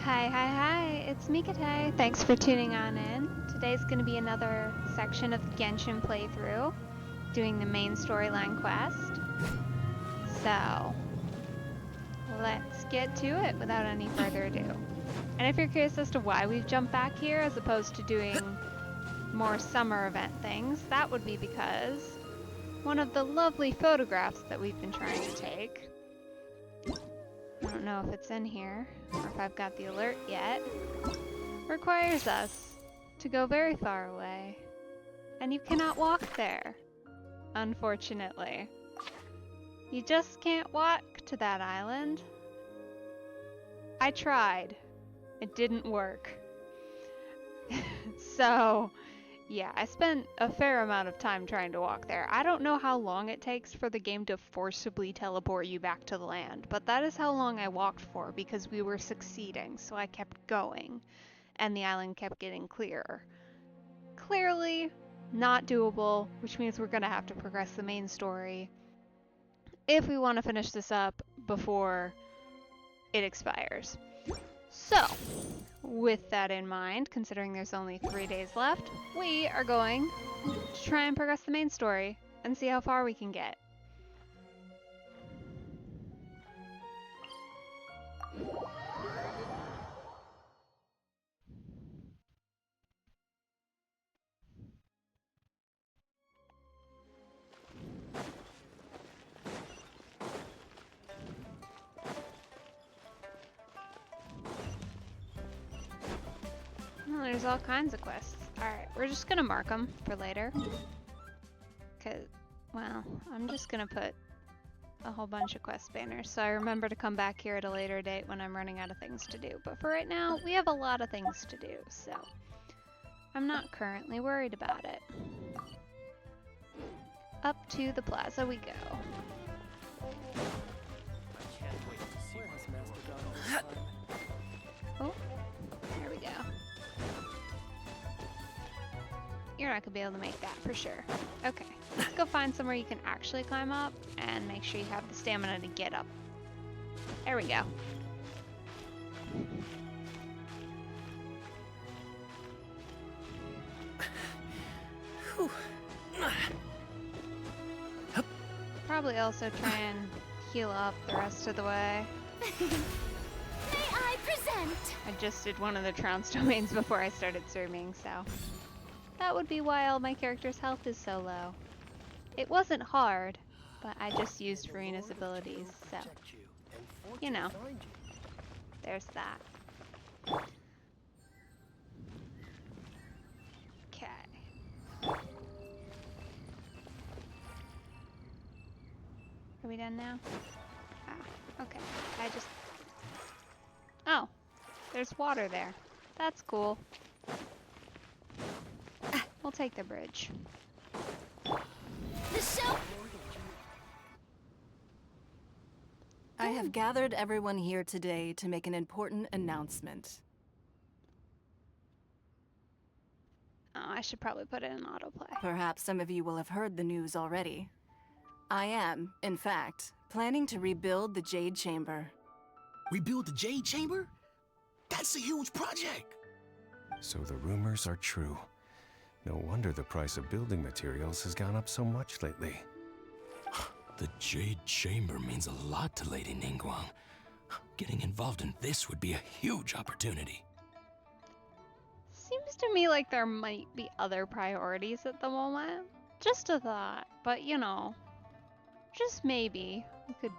Hi, it's Mikate. Thanks for tuning on in. Today's going to be another section of the Genshin playthrough, doing the main storyline quest. So, let's get to it without any further ado. And if you're curious as to why we've jumped back here as opposed to doing more summer event things, that would be because one of the lovely photographs that we've been trying to take, I don't know if it's in here or if I've got the alert yet, requires us to go very far away. And you cannot walk there, unfortunately. You just can't walk to that island. I tried. It didn't work. So, yeah, I spent a fair amount of time trying to walk there. I don't know how long it takes for the game to forcibly teleport you back to the land, but that is how long I walked for because we were succeeding, so I kept going, and the island kept getting clearer. Clearly not doable, which means we're going to have to progress the main story if we want to finish this up before it expires. So, with that in mind, considering there's only 3 days left, we are going to try and progress the main story and see how far we can get. Well, there's all kinds of quests. Alright, we're just gonna mark them for later. Cause, well, I'm just gonna put a whole bunch of quest banners, so I remember to come back here at a later date when I'm running out of things to do. But for right now, we have a lot of things to do, so I'm not currently worried about it. Up to the plaza we go. Oh, there we go. You're not gonna be able to make that for sure. Okay, let's go find somewhere you can actually climb up and make sure you have the stamina to get up. There we go. Probably also try and heal up the rest of the way. May I present? I just did one of the trounce domains before I started streaming, so that would be why all my character's health is so low. It wasn't hard, but I just used Farina's abilities, so, you know, there's that. Okay. Are we done now? Ah, okay. Oh, there's water there. That's cool. We'll take the bridge. The show. I have gathered everyone here today to make an important announcement. Oh, I should probably put it in autoplay. Perhaps some of you will have heard the news already. I am, in fact, planning to rebuild the Jade Chamber. Rebuild the Jade Chamber? That's a huge project! So the rumors are true. No wonder the price of building materials has gone up so much lately. The Jade Chamber means a lot to Lady Ningguang. Getting involved in this would be a huge opportunity. Seems to me like there might be other priorities at the moment. Just a thought, but you know, just maybe we could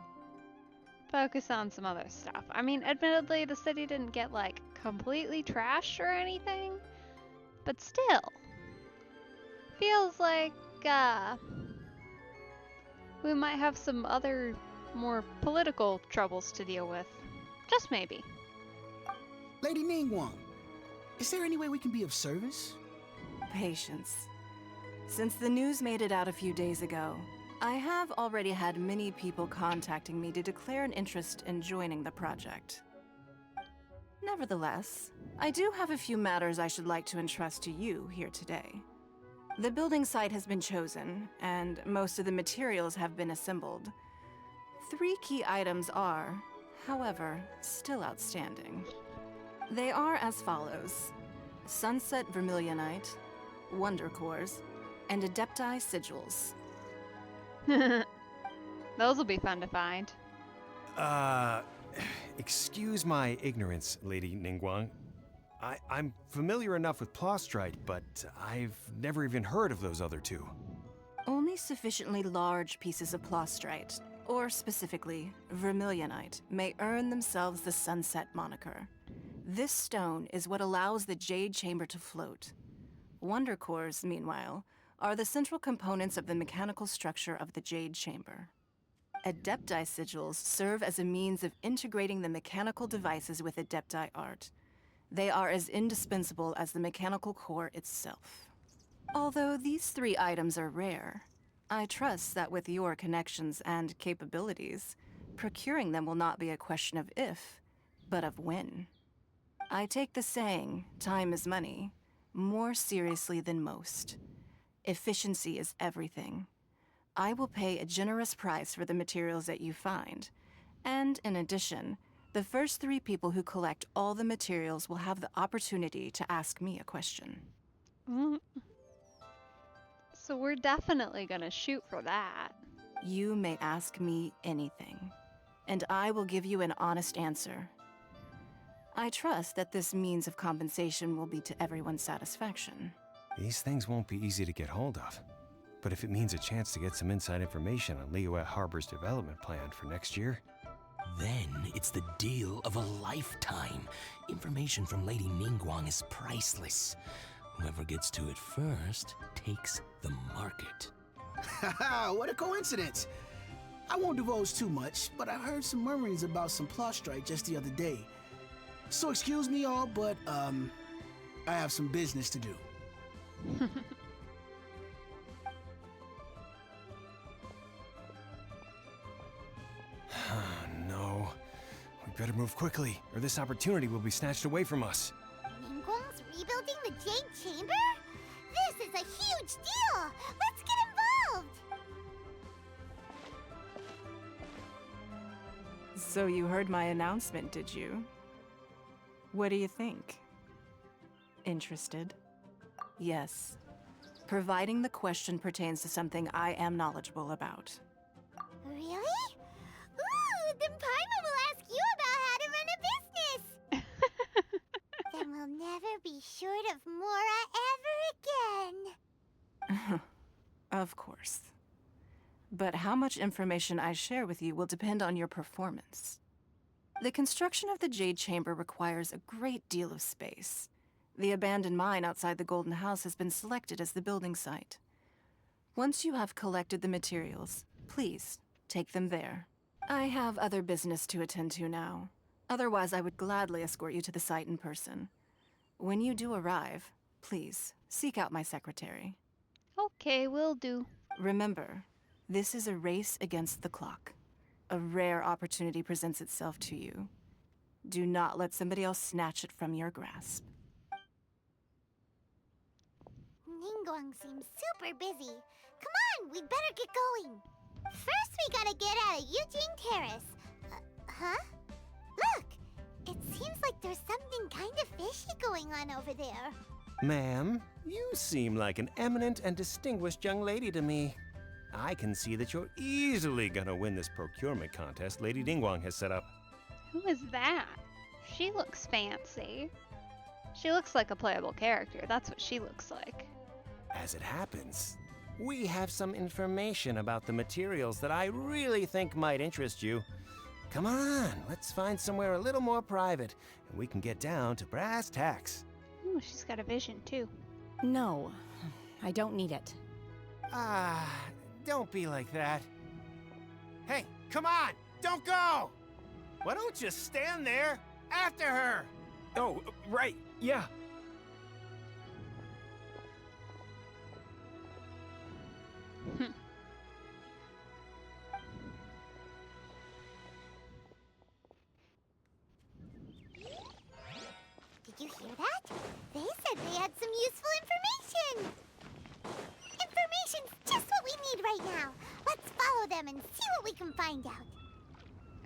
focus on some other stuff. I mean, admittedly, the city didn't get like completely trashed or anything, but still, feels like we might have some other more political troubles to deal with. Just maybe. Lady Ningguang, is there any way we can be of service? Patience. Since the news made it out a few days ago, I have already had many people contacting me to declare an interest in joining the project. Nevertheless, I do have a few matters I should like to entrust to you here today. The building site has been chosen, and most of the materials have been assembled. 3 key items are, however, still outstanding. They are as follows: Sunset Vermilionite, Wonder Cores, and Adepti Sigils. Those will be fun to find. Excuse my ignorance, Lady Ningguang. I'm familiar enough with Plostrite, but I've never even heard of those other two. Only sufficiently large pieces of Plostrite, or specifically Vermilionite, may earn themselves the Sunset moniker. This stone is what allows the Jade Chamber to float. Wonder Cores, meanwhile, are the central components of the mechanical structure of the Jade Chamber. Adepti Sigils serve as a means of integrating the mechanical devices with Adepti art. They are as indispensable as the mechanical core itself. Although these three items are rare, I trust that with your connections and capabilities, procuring them will not be a question of if, but of when. I take the saying, time is money, more seriously than most. Efficiency is everything. I will pay a generous price for the materials that you find, and in addition, the first 3 people who collect all the materials will have the opportunity to ask me a question. Mm. So we're definitely gonna shoot for that. You may ask me anything, and I will give you an honest answer. I trust that this means of compensation will be to everyone's satisfaction. These things won't be easy to get hold of. But if it means a chance to get some inside information on Liyue Harbor's development plan for next year, Then it's the deal of a lifetime. Information from Lady Ningguang is priceless. Whoever gets to it first takes the market. Haha, what a coincidence. I won't divulge too much, but I heard some murmurings about some Plostrite just the other day. So excuse me all, but I have some business to do. no. We better move quickly, or this opportunity will be snatched away from us. Ningguang's rebuilding the Jade Chamber? This is a huge deal! Let's get involved! So you heard my announcement, did you? What do you think? Interested? Yes. Providing the question pertains to something I am knowledgeable about. Really? Ooh, then Paimon will ask you about how to run a business! Then we'll never be short of Mora ever again. Of course. But how much information I share with you will depend on your performance. The construction of the Jade Chamber requires a great deal of space. The abandoned mine outside the Golden House has been selected as the building site. Once you have collected the materials, please take them there. I have other business to attend to now. Otherwise, I would gladly escort you to the site in person. When you do arrive, please seek out my secretary. Okay, will do. Remember, this is a race against the clock. A rare opportunity presents itself to you. Do not let somebody else snatch it from your grasp. Ningguang seems super busy. Come on, we'd better get going. First, we gotta get out of Eugene Terrace. Huh? Look! It seems like there's something kind of fishy going on over there. Ma'am, you seem like an eminent and distinguished young lady to me. I can see that you're easily gonna win this procurement contest Lady Ningguang has set up. Who is that? She looks fancy. She looks like a playable character. That's what she looks like. As it happens, we have some information about the materials that I really think might interest you. Come on, let's find somewhere a little more private, and we can get down to brass tacks. Ooh, she's got a vision too. No, I don't need it. Ah, don't be like that. Hey, come on, don't go! Why don't you stand there after her? Oh, right, yeah. Did you hear that? They said they had some useful information. Information's just what we need right now. Let's follow them and see what we can find out.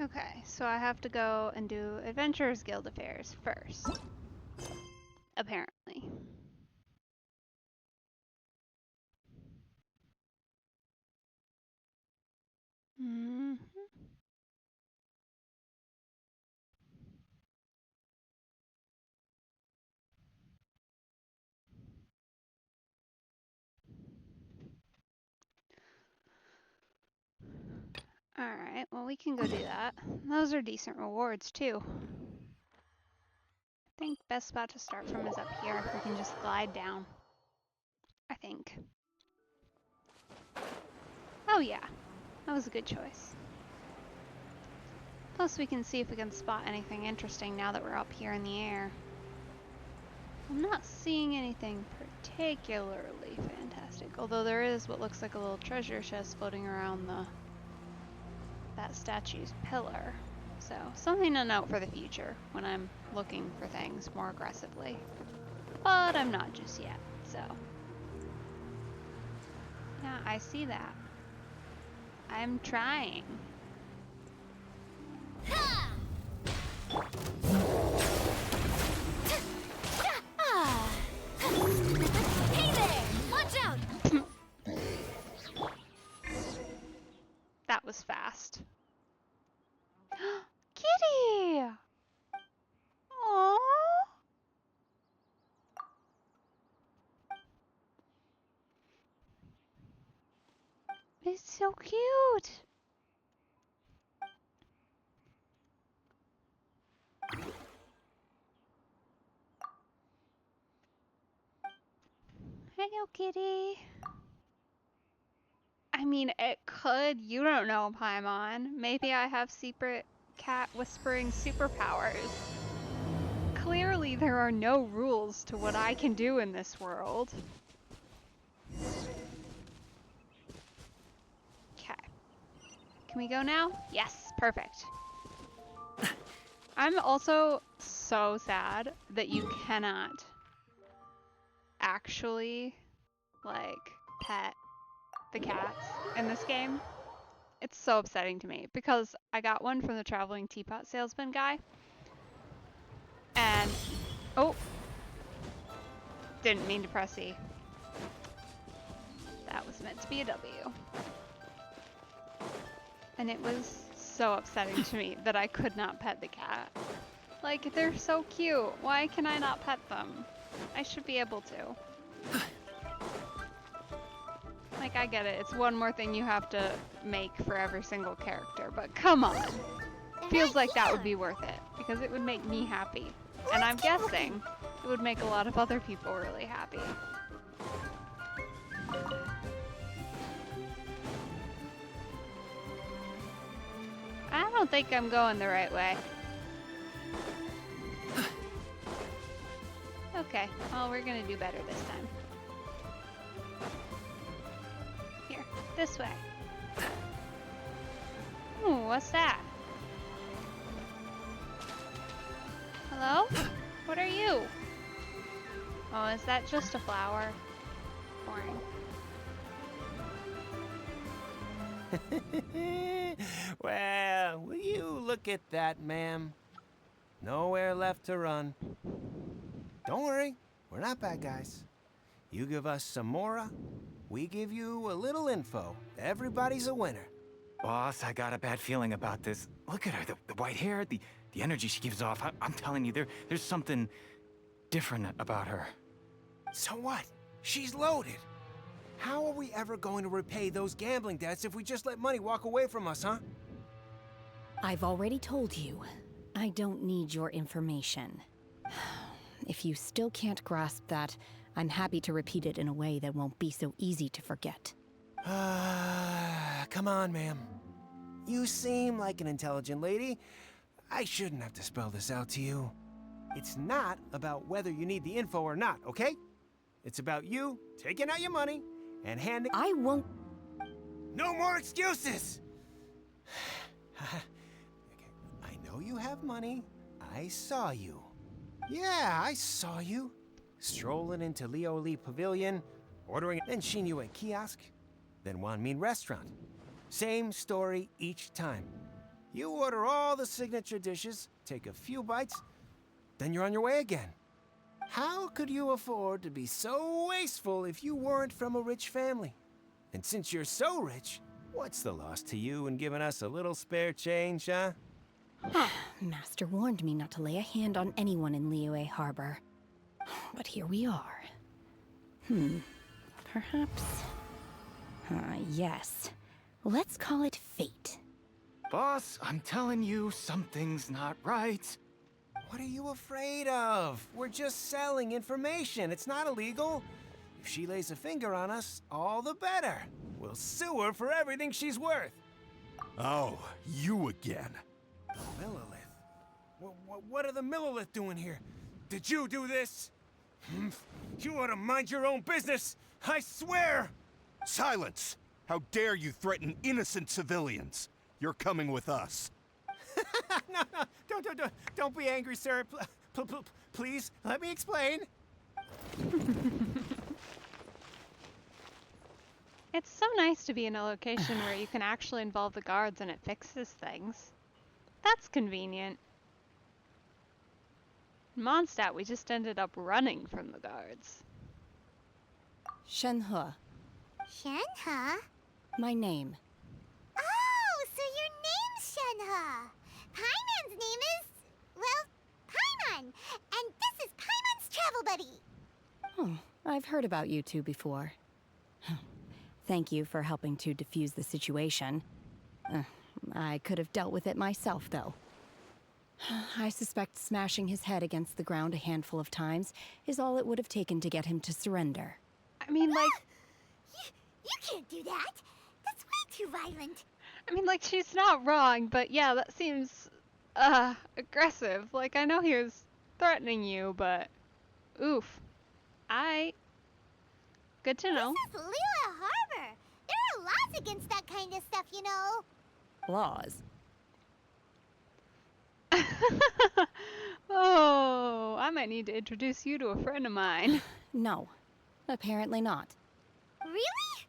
Okay, so I have to go and do Adventurers Guild affairs first. apparently. Mhm. Alright, well, we can go do that. Those are decent rewards, too. I think best spot to start from is up here. We can just glide down. I think. Oh, yeah. That was a good choice. Plus, we can see if we can spot anything interesting now that we're up here in the air. I'm not seeing anything particularly fantastic, although there is what looks like a little treasure chest floating around that statue's pillar. So, something to note for the future when I'm looking for things more aggressively. But I'm not just yet, so. Yeah, I see that. I'm trying. Hey there! Watch out! That was fast. Kitty! Aww! It's so cute! Hello, kitty. I mean, it could. You don't know, Paimon. Maybe I have secret cat whispering superpowers. Clearly, there are no rules to what I can do in this world. Okay. Can we go now? Yes, perfect. I'm also so sad that you cannot actually, like, pet the cats in this game. It's so upsetting to me because I got one from the traveling teapot salesman guy. And, oh, didn't mean to press E. That was meant to be a W. And it was so upsetting to me that I could not pet the cat. Like, they're so cute. Why can I not pet them? I should be able to. Like, I get it. It's one more thing you have to make for every single character, but come on. Feels like that would be worth it, because it would make me happy. And I'm guessing it would make a lot of other people really happy. I don't think I'm going the right way. Okay, well, we're gonna do better this time. Here, this way. Ooh, what's that? Hello? What are you? Oh, is that just a flower? Boring. Well, will you look at that, ma'am? Nowhere left to run. Don't worry, we're not bad guys. You give us some mora, we give you a little info. Everybody's a winner. Boss, I got a bad feeling about this. Look at her, the white hair, the energy she gives off. I'm telling you, there's something different about her. So what? She's loaded. How are we ever going to repay those gambling debts if we just let money walk away from us, huh? I've already told you, I don't need your information. If you still can't grasp that, I'm happy to repeat it in a way that won't be so easy to forget. Come on, ma'am. You seem like an intelligent lady. I shouldn't have to spell this out to you. It's not about whether you need the info or not, okay? It's about you taking out your money and handing... I won't... No more excuses! Okay, I know you have money. I saw you. Yeah, I saw you. Strolling into Leo Lee Pavilion, ordering, then Shinyu at kiosk, then Wanmin restaurant. Same story each time. You order all the signature dishes, take a few bites, then you're on your way again. How could you afford to be so wasteful if you weren't from a rich family? And since you're so rich, what's the loss to you in giving us a little spare change, huh? Master warned me not to lay a hand on anyone in Liyue Harbor. But here we are. Perhaps... yes. Let's call it fate. Boss, I'm telling you, something's not right. What are you afraid of? We're just selling information. It's not illegal. If she lays a finger on us, all the better. We'll sue her for everything she's worth. Oh, you again. Millilith? What are the Millilith doing here? Did you do this? You ought to mind your own business. I swear! Silence! How dare you threaten innocent civilians? You're coming with us. No, don't be angry, sir. Please, let me explain. It's so nice to be in a location where you can actually involve the guards and it fixes things. That's convenient. In Mondstadt, we just ended up running from the guards. Shenhe, Shenhe? my name. Oh, so your name's Shenhe. Paimon's name is, well, Paimon. And this is Paimon's travel buddy. Oh, I've heard about you two before. Thank you for helping to defuse the situation. I could have dealt with it myself, though. I suspect smashing his head against the ground a handful of times is all it would have taken to get him to surrender. I mean, like... You can't do that. That's way too violent. she's not wrong, but yeah, that seems, aggressive. Like, I know he was threatening you, but... Oof. Good to know. This is Liyue Harbor. There are laws against that kind of stuff, you know. Laws. Oh, I might need to introduce you to a friend of mine. No, apparently not. Really?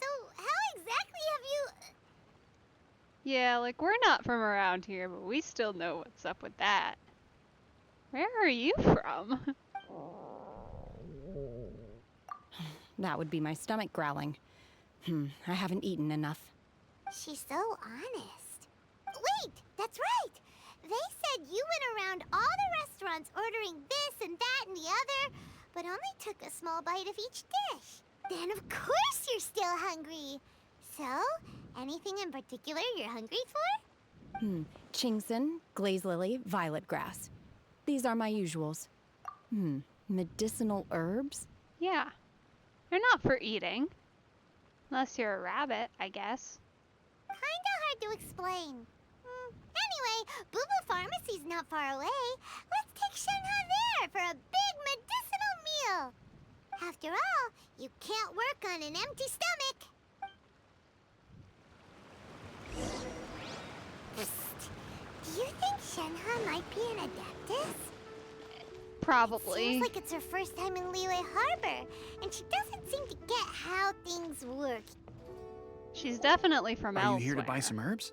So how exactly have you... Yeah, like, we're not from around here, but we still know what's up with that. Where are you from? That would be my stomach growling. I haven't eaten enough. She's so honest. Wait, that's right. They said you went around all the restaurants ordering this and that and the other, but only took a small bite of each dish. Then of course you're still hungry. So, anything in particular you're hungry for? Chingson, glaze lily, violet grass. These are my usuals. Medicinal herbs? Yeah. They're not for eating. Unless you're a rabbit, I guess. Kinda hard to explain. Anyway, Boo Boo Pharmacy's not far away. Let's take Shenhe there for a big medicinal meal. After all, you can't work on an empty stomach. Psst. Do you think Shenhe might be an adeptus? Probably. Seems like it's her first time in Liyue Harbor, and she doesn't seem to get how things work. She's definitely from Are elsewhere. you here to buy some herbs?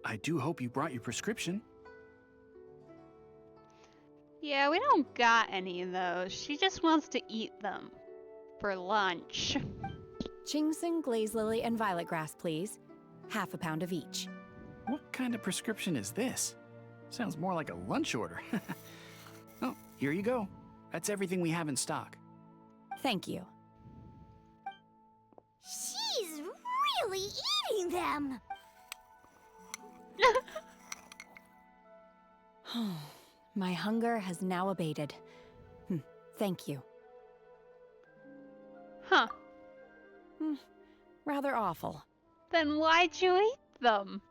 I do hope you brought your prescription. Yeah, we don't got any of those. She just wants to eat them. For lunch. Chingson, glaze lily, and violet grass, please. Half a pound of each. What kind of prescription is this? Sounds more like a lunch order. Oh, here you go. That's everything we have in stock. Thank you. She's really eating them! My hunger has now abated. Thank you. Huh. Rather awful. Then why'd you eat them?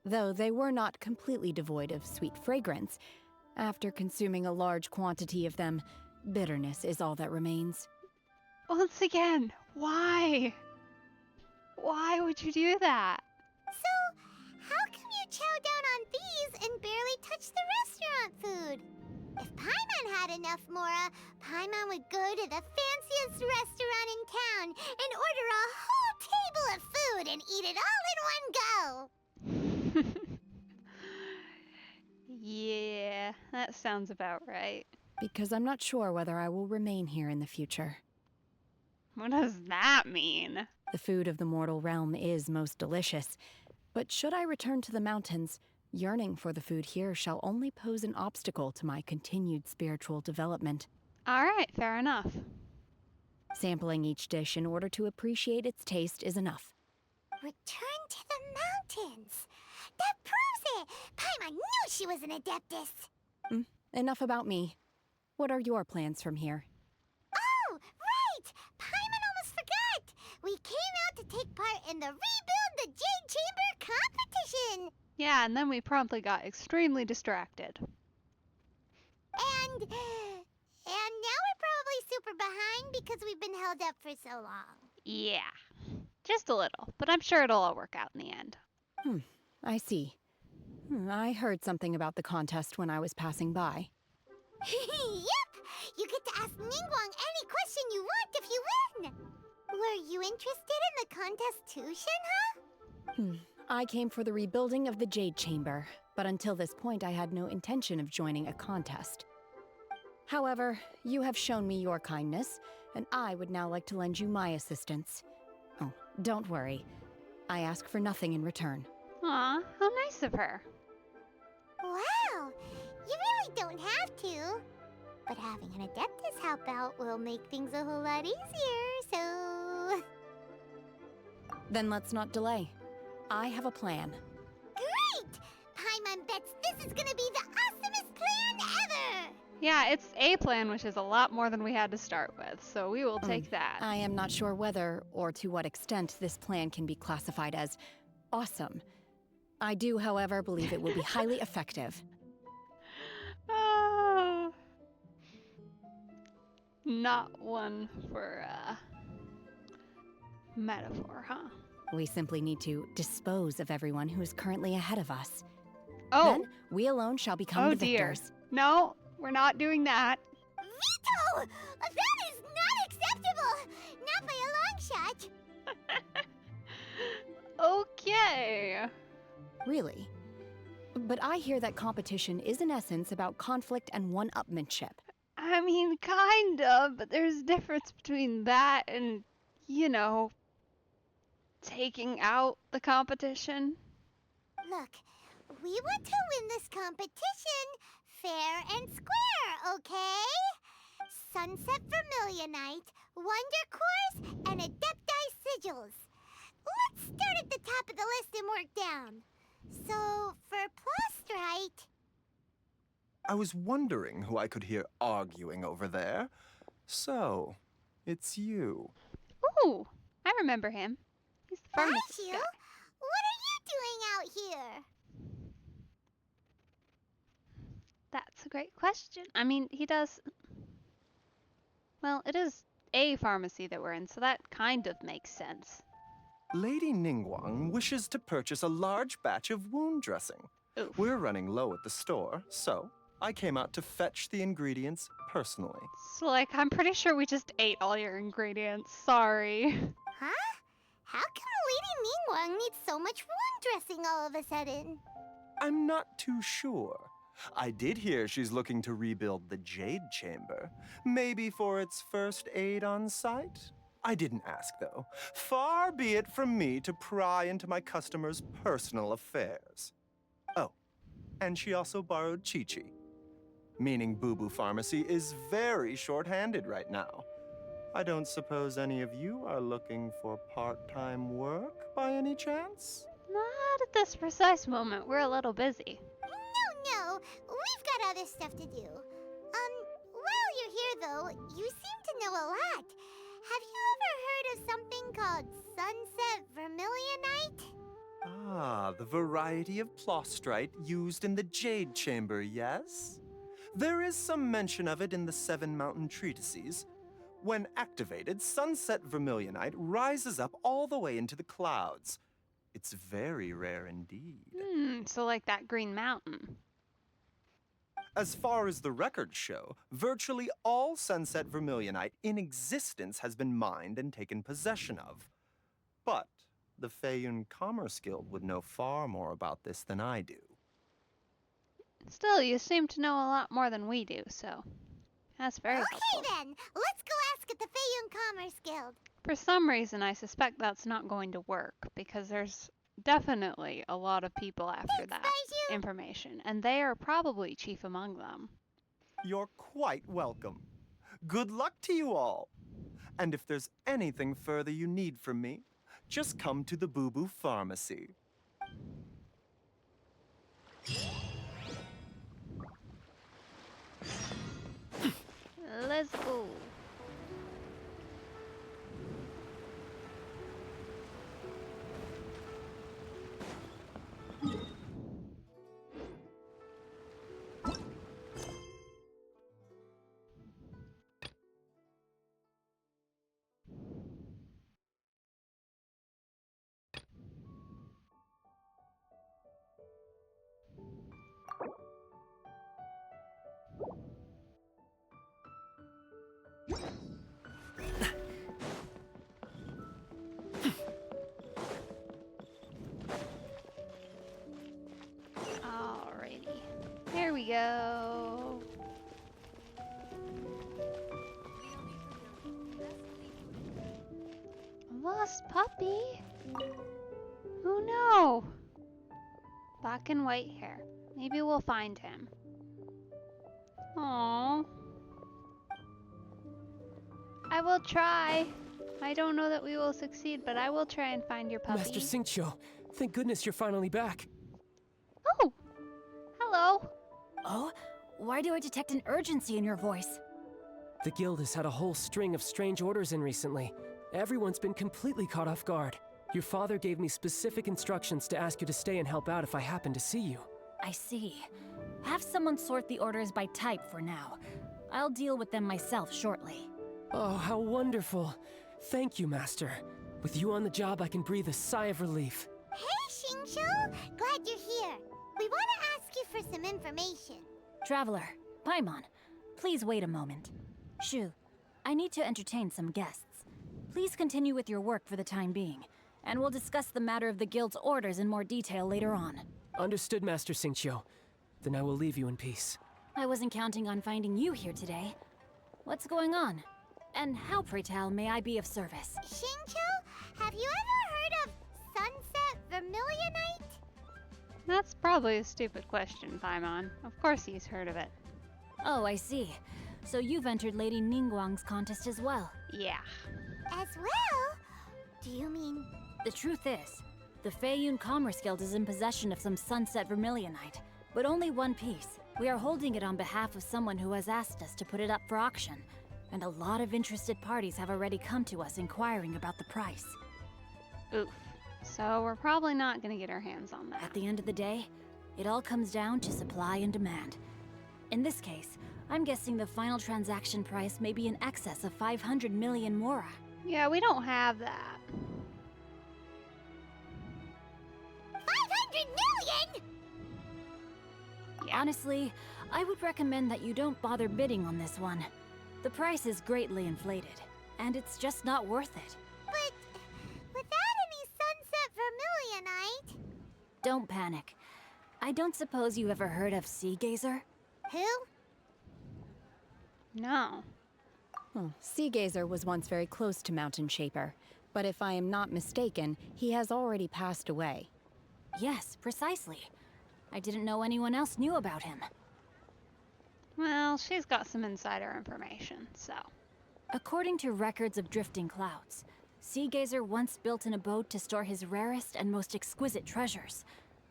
Though they were not completely devoid of sweet fragrance, after consuming a large quantity of them, bitterness is all that remains. Once again, why? Why would you do that? So, how come you chow down on these and barely touch the restaurant food? If Paimon had enough Mora, Paimon would go to the fanciest restaurant in town and order a whole table of food and eat it all in one go. Yeah, that sounds about right. because I'm not sure whether I will remain here in the future. What does that mean? The food of the mortal realm is most delicious, but should I return to the mountains, yearning for the food here shall only pose an obstacle to my continued spiritual development. Alright, fair enough. Sampling each dish in order to appreciate its taste is enough. Return to the mountains. That proves it. Paimon knew she was an adeptus. Enough about me. What are your plans from here? Oh, right! Paimon almost forgot! We came out to take part in the Rebuild the Jade Chamber competition! Yeah, and then we promptly got extremely distracted. And now we're probably super behind because we've been held up for so long. Yeah, just a little, but I'm sure it'll all work out in the end. I see. I heard something about the contest when I was passing by. Yep! You get to ask Ningguang any question you want if you win! Were you interested in the contest too, Shenhe? I came for the rebuilding of the Jade Chamber, but until this point I had no intention of joining a contest. However, you have shown me your kindness, and I would now like to lend you my assistance. Oh, don't worry. I ask for nothing in return. Aw, how nice of her. Wow! You really don't have to. But having an adeptus help out will make things a whole lot easier, so... Then let's not delay. I have a plan. Great! Paimon bets this is gonna be the awesomest plan ever! Yeah, it's a plan, which is a lot more than we had to start with, so we will take that. I am not sure whether or to what extent this plan can be classified as awesome. I do, however, believe it will be highly effective. Not one for metaphor, huh? We simply need to dispose of everyone who is currently ahead of us. Oh, Then we alone shall become the dear. victors. No, we're not doing that. Veto! That is not acceptable! Not by a long shot! Okay. Really? But I hear that competition is in essence about conflict and one-upmanship. I mean, kind of, but there's a difference between that and, you know, taking out the competition. Look, we want to win this competition fair and square, okay? Sunset Vermilionite, Wonder Cores, and Adepti Sigils. Let's start at the top of the list and work down. So, for Plostrite... I was wondering who I could hear arguing over there. So, it's you. Ooh, I remember him. He's the pharmacist Ashu, guy. what are you doing out here? That's a great question. I mean, he does... Well, it is a pharmacy that we're in, so that kind of makes sense. Lady Ningguang wishes to purchase a large batch of wound dressing. Oof. We're running low at the store, so I came out to fetch the ingredients personally. So, like, I'm pretty sure we just ate all your ingredients. Sorry. Huh? How come Lady Ningguang needs so much wound dressing all of a sudden? I'm not too sure. I did hear she's looking to rebuild the Jade Chamber. Maybe for its first aid on site? I didn't ask, though. Far be it from me to pry into my customers' personal affairs. Oh, and she also borrowed Chi-Chi. Meaning Boo Boo Pharmacy is very short-handed right now. I don't suppose any of you are looking for part-time work by any chance? Not at this precise moment. We're a little busy. No, we've got other stuff to do. While you're here though, you seem to know a lot. Have you ever heard of something called Sunset Vermilionite? Ah, the variety of plostrite used in the Jade Chamber, yes? There is some mention of it in the Seven Mountain Treatises. When activated, Sunset Vermilionite rises up all the way into the clouds. It's very rare indeed. So like that Green Mountain. As far as the records show, virtually all Sunset Vermilionite in existence has been mined and taken possession of. But the Feiyun Commerce Guild would know far more about this than I do. Still, you seem to know a lot more than we do, so... That's very helpful. Okay then, let's go ask at the Feiyun Commerce Guild. For some reason, I suspect that's not going to work because there's definitely a lot of people after that Baiju. information, and they are probably chief among them. You're quite welcome. Good luck to you all. And if there's anything further you need from me, just come to the Boo Boo Pharmacy. Let's go. Alrighty. There we go. Lost puppy? Oh no! Black and white hair. Maybe we'll find him. Aww. I will try. I don't know that we will succeed, but I will try and find your puppy. Master Xingqiu, thank goodness you're finally back. Oh! Hello! Oh? Why do I detect an urgency in your voice? The guild has had a whole string of strange orders in recently. Everyone's been completely caught off guard. Your father gave me specific instructions to ask you to stay and help out if I happen to see you. I see. Have someone sort the orders by type for now. I'll deal with them myself shortly. Oh, how wonderful. Thank you, Master. With you on the job, I can breathe a sigh of relief. Hey, Xingqiu! Glad you're here. We want to ask you for some information. Traveler, Paimon, please wait a moment. Shu, I need to entertain some guests. Please continue with your work for the time being, and we'll discuss the matter of the guild's orders in more detail later on. Understood, Master Xingqiu. Then I will leave you in peace. I wasn't counting on finding you here today. What's going on? And how, pray tell, may I be of service? Xingqiu, have you ever heard of Sunset Vermilionite? That's probably a stupid question, Paimon. Of course he's heard of it. Oh, I see. So you've entered Lady Ningguang's contest as well. Yeah. As well? Do you mean... The truth is, the Feiyun Commerce Guild is in possession of some Sunset Vermilionite, but only one piece. We are holding it on behalf of someone who has asked us to put it up for auction, and a lot of interested parties have already come to us inquiring about the price. Oof. So we're probably not gonna get our hands on that. At the end of the day, it all comes down to supply and demand. In this case, I'm guessing the final transaction price may be in excess of 500 million mora. Yeah, we don't have that. 500 million?! Yeah. Honestly, I would recommend that you don't bother bidding on this one. The price is greatly inflated, and it's just not worth it. But without any Sunset Vermilionite... Don't panic. I don't suppose you ever heard of Sea Gazer? Who? No. Sea Gazer was once very close to Mountain Shaper, but if I am not mistaken, he has already passed away. Yes, precisely. I didn't know anyone else knew about him. Well, she's got some insider information, so... According to records of drifting clouds, Sea Gazer once built an abode to store his rarest and most exquisite treasures,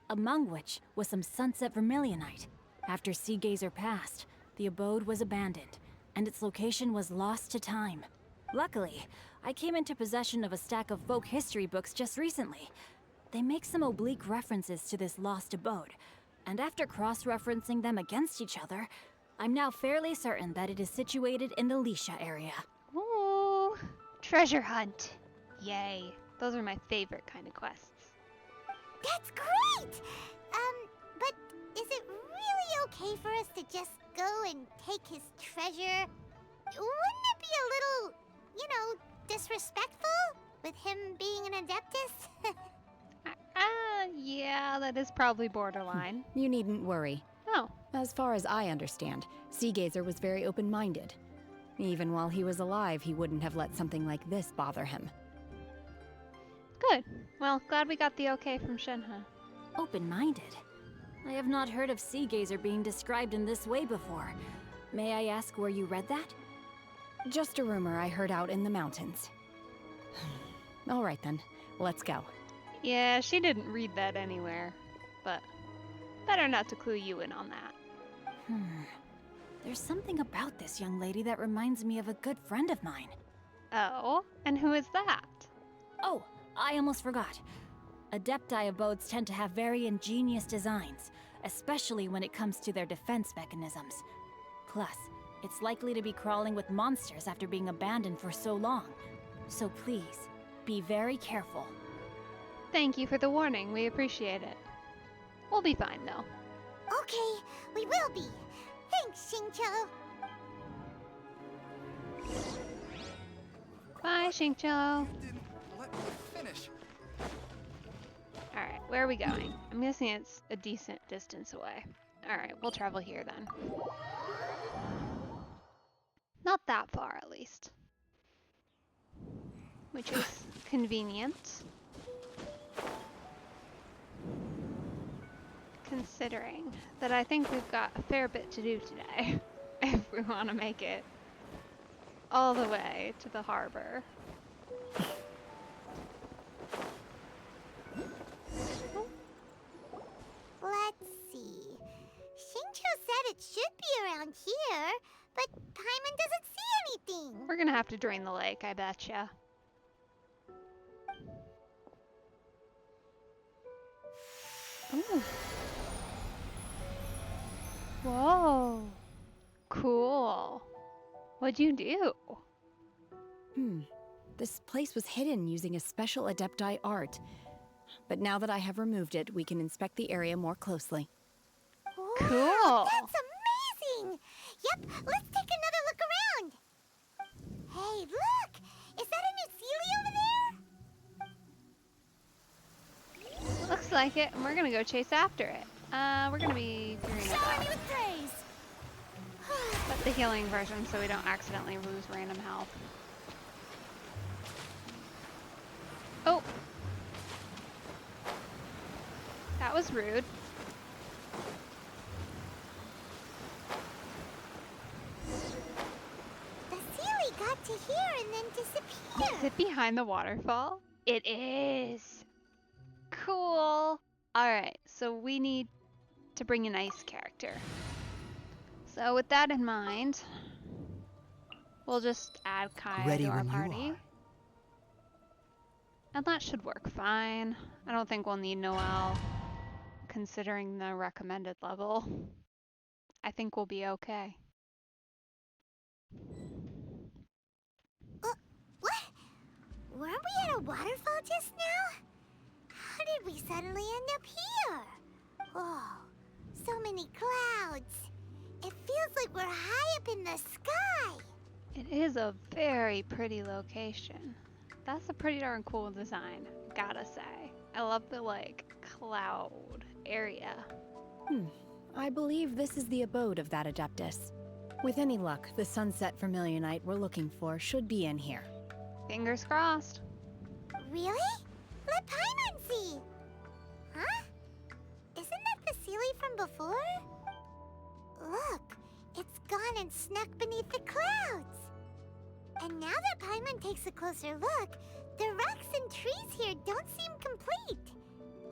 among which was some Sunset Vermilionite. After Sea Gazer passed, the abode was abandoned, and its location was lost to time. Luckily, I came into possession of a stack of folk history books just recently. They make some oblique references to this lost abode, and after cross-referencing them against each other, I'm now fairly certain that it is situated in the Lisha area. Ooh, treasure hunt. Yay. Those are my favorite kind of quests. That's great! But is it really okay for us to just go and take his treasure? Wouldn't it be a little, disrespectful? With him being an Adeptus? Yeah, that is probably borderline. You needn't worry. Oh, As far as I understand, Seagazer was very open-minded. Even while he was alive, he wouldn't have let something like this bother him. Good. Well, glad we got the okay from Shenhe. Open-minded? I have not heard of Seagazer being described in this way before. May I ask where you read that? Just a rumor I heard out in the mountains. All right then, let's go. Yeah, she didn't read that anywhere, but better not to clue you in on that. There's something about this young lady that reminds me of a good friend of mine. Oh, and who is that? Oh, I almost forgot. Adepti abodes tend to have very ingenious designs, especially when it comes to their defense mechanisms. Plus, it's likely to be crawling with monsters after being abandoned for so long. So please, be very careful. Thank you for the warning. We appreciate it. We'll be fine, though. Okay, we will be. Thanks, Xingqiu. Bye, Xingqiu. Didn't let me finish. Alright, where are we going? I'm guessing it's a decent distance away. Alright, we'll travel here then. Not that far, at least. Which is convenient. Considering that I think we've got a fair bit to do today. If we want to make it all the way to the harbor. Let's see. Xingqiu said it should be around here, but Paimon doesn't see anything. We're gonna have to drain the lake, I betcha. Ooh. Whoa. Cool. What'd you do? This place was hidden using a special Adepti art. But now that I have removed it, we can inspect the area more closely. Cool. Wow, that's amazing! Yep, let's take another look around. Hey, look! Is that a new Sealy over there? Looks like it, and we're gonna go chase after it. We're gonna be doing Shower me with praise! but the healing version so we don't accidentally lose random health. Oh! That was rude. The Sealy got to here and then disappeared. Is it behind the waterfall? It is! Cool! Alright, so we need to bring an ice character. So with that in mind, we'll just add Kai to our party. And that should work fine. I don't think we'll need Noelle, considering the recommended level. I think we'll be okay. What? Weren't we at a waterfall just now? How did we suddenly end up here? Oh, so many clouds. It feels like we're high up in the sky. It is a very pretty location. That's a pretty darn cool design, gotta say. I love the, cloud area. I believe this is the abode of that Adeptus. With any luck, the sunset vermilionite we're looking for should be in here. Fingers crossed. Really? Let Paimon see. Huh? Isn't that the Sealy from before? Look, it's gone and snuck beneath the clouds. And now that Paimon takes a closer look, the rocks and trees here don't seem complete.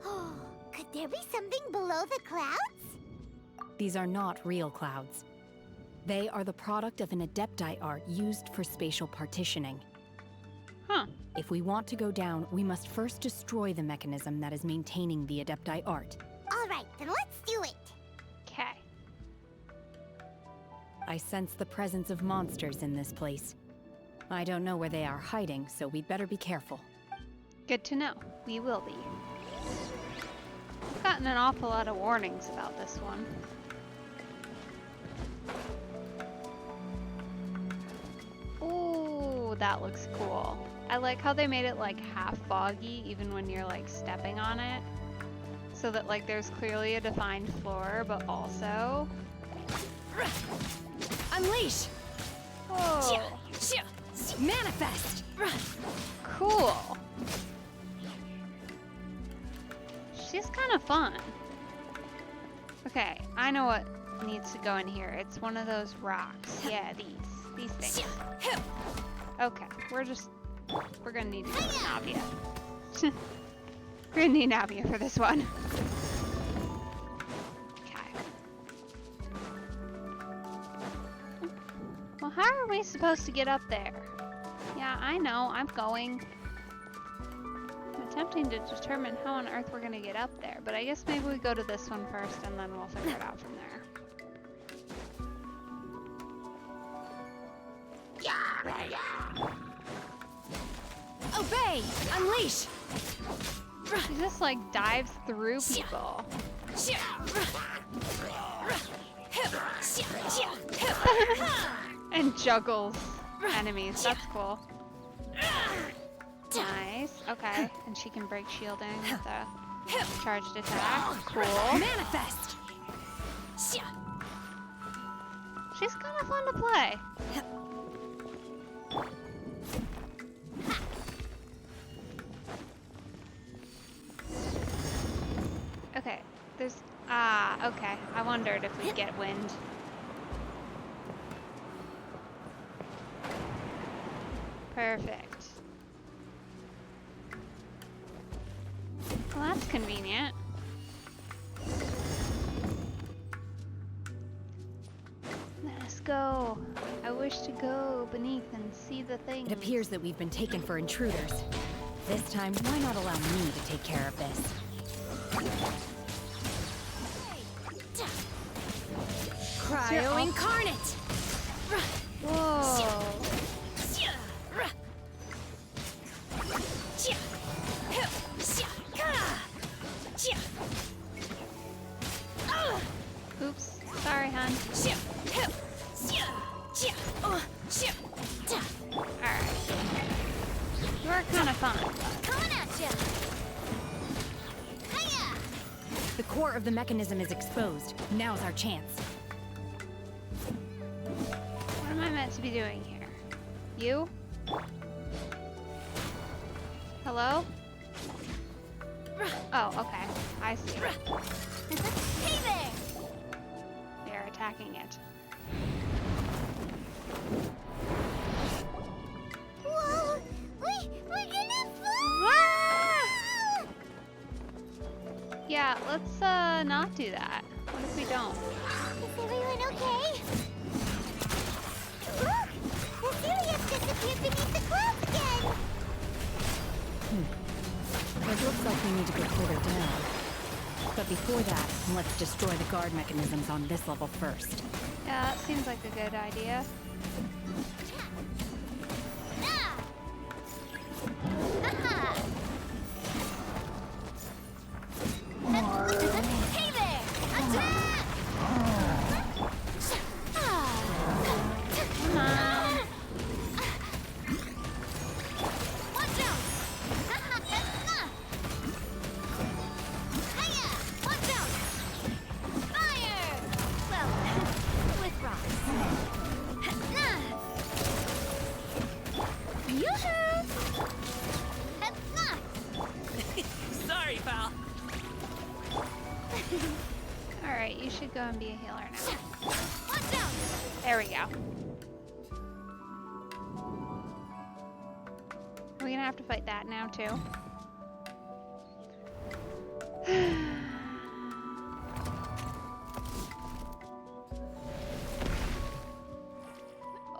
Oh, could there be something below the clouds? These are not real clouds. They are the product of an Adepti art used for spatial partitioning. Huh. If we want to go down, we must first destroy the mechanism that is maintaining the Adepti art. All right, then let's do it. Okay. I sense the presence of monsters in this place. I don't know where they are hiding, so we'd better be careful. Good to know. We will be. I've gotten an awful lot of warnings about this one. Ooh, that looks cool. I like how they made it half foggy even when you're stepping on it. So that there's clearly a defined floor, but also Unleash! Whoa. Manifest! Cool. She's kind of fun. Okay, I know what needs to go in here. It's one of those rocks. Yeah, these things. Okay, we're gonna need to go to Navia. We're gonna need Navia for this one. Okay. Well, how are we supposed to get up there? Yeah, I know, I'm going. I'm attempting to determine how on earth we're gonna get up there, but I guess maybe we go to this one first and then we'll figure it out from there. Obey! Unleash! She just like dives through people. And juggles enemies. That's cool. Nice. Okay. And she can break shielding with a charged attack. Cool. Manifest! She's kind of fun to play. Okay. There's... Ah, okay. I wondered if we'd get wind. Perfect. Well, that's convenient. Let's go. I wish to go beneath and see the things. It appears that we've been taken for intruders. This time, why not allow me to take care of this? Cryo incarnate! Whoa. Oops. Sorry, hon. Alright. You are kind of fun. Coming at ya! Hiya! The core of the mechanism is exposed. Now's our chance. What am I meant to be doing here? You? Hello? Oh, okay. I see. Hey there! They are attacking it. Whoa! We're gonna fall! Ah! Yeah, let's not do that. What if we don't? Is everyone okay? Look! Assyria's disappeared beneath the clouds again! It looks like we need to go further down. But before that, let's destroy the guard mechanisms on this level first. Yeah, that seems like a good idea. Hey there! Attack! Come on. Watch out! Hiya! Watch out! Fire! Well, with rocks. Yoo-hoo! Sorry, pal. Alright, you should go and be a healer now. Watch out! There we go. We're gonna have to fight that now, too.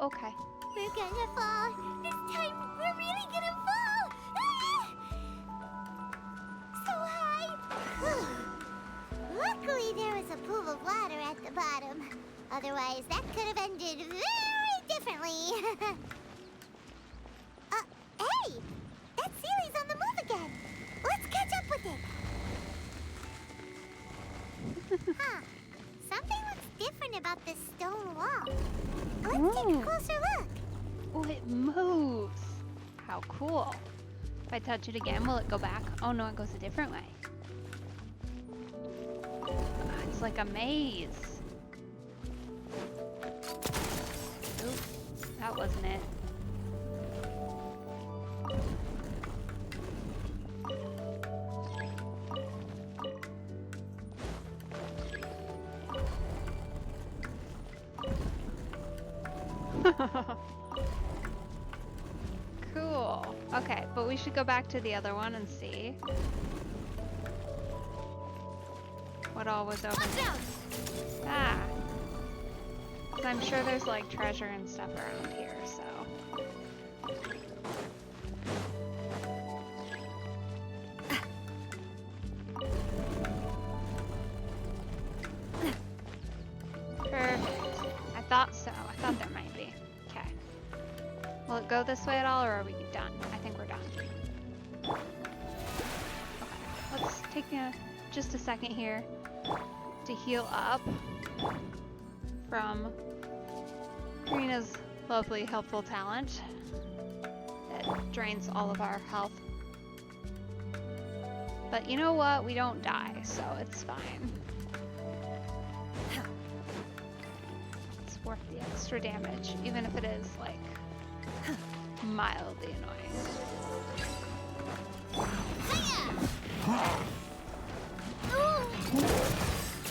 Okay. We're gonna fall. This time, we're really gonna fall. Ah! So high. Luckily, there was a pool of water at the bottom. Otherwise, that could have ended very differently. Hey! That Sealy's on the move again. Let's catch up with it. Huh. Something looks different about this stone wall. Let's take a closer look. Oh, it moves. How cool. If I touch it again, will it go back? Oh no, it goes a different way. It's like a maze. that wasn't it. Cool. Okay, but we should go back to the other one and see what all was over there. Ah. 'Cause I'm sure there's like treasure and stuff around here, so. Perfect. I thought so. I thought there might be. Okay. Will it go this way at all, or are we done? I think we're done. Okay. Let's take just a second here to heal up from Karina's lovely helpful talent that drains all of our health. But you know what? We don't die, so it's fine. It's worth the extra damage, even if it is, like, mildly annoying.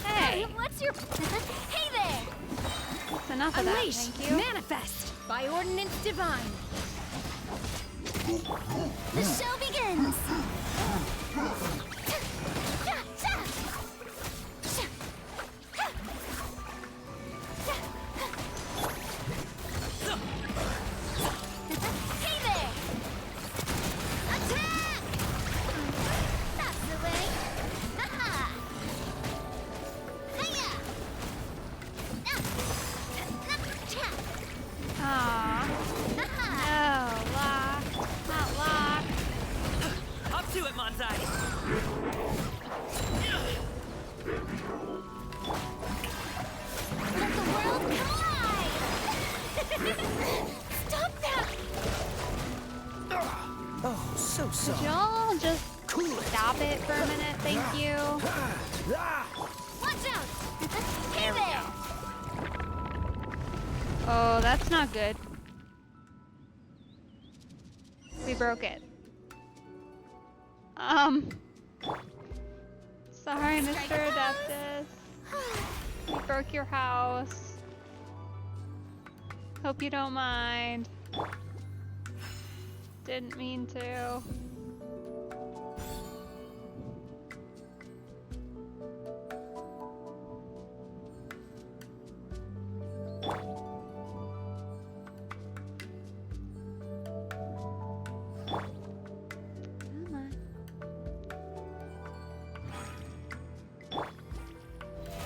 Hey! What's your... Hey there! That's enough of that, Unleash! thank you. Manifest! By ordinance divine! The show begins! Hey there! Attack! That's the way! Haha! Hiya! Aww. No, locked. Not locked. Up to it, Manzai! Let the world collide! Stop that! Oh, so Could sorry. y'all just stop it for a minute? Thank you. Watch out! There we go. Oh, that's not good. We broke it. Sorry, Mr. Adeptus. We broke your house. Hope you don't mind. Didn't mean to. Come on.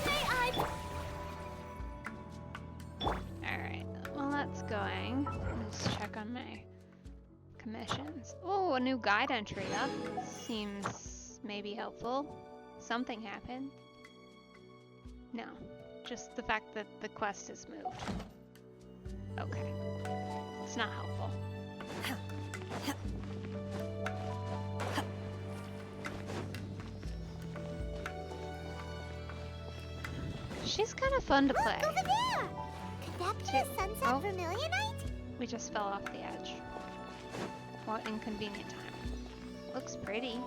Hey, Alright, well that's going. Let's check on my commissions. Oh, a new guide entry. That seems maybe helpful. Something happened. No, just the fact that the quest has moved. Okay. It's not helpful. She's kind of fun to play. over there! Could that be a sunset Oh. vermilionite? We just fell off the edge. What inconvenient time. Looks pretty.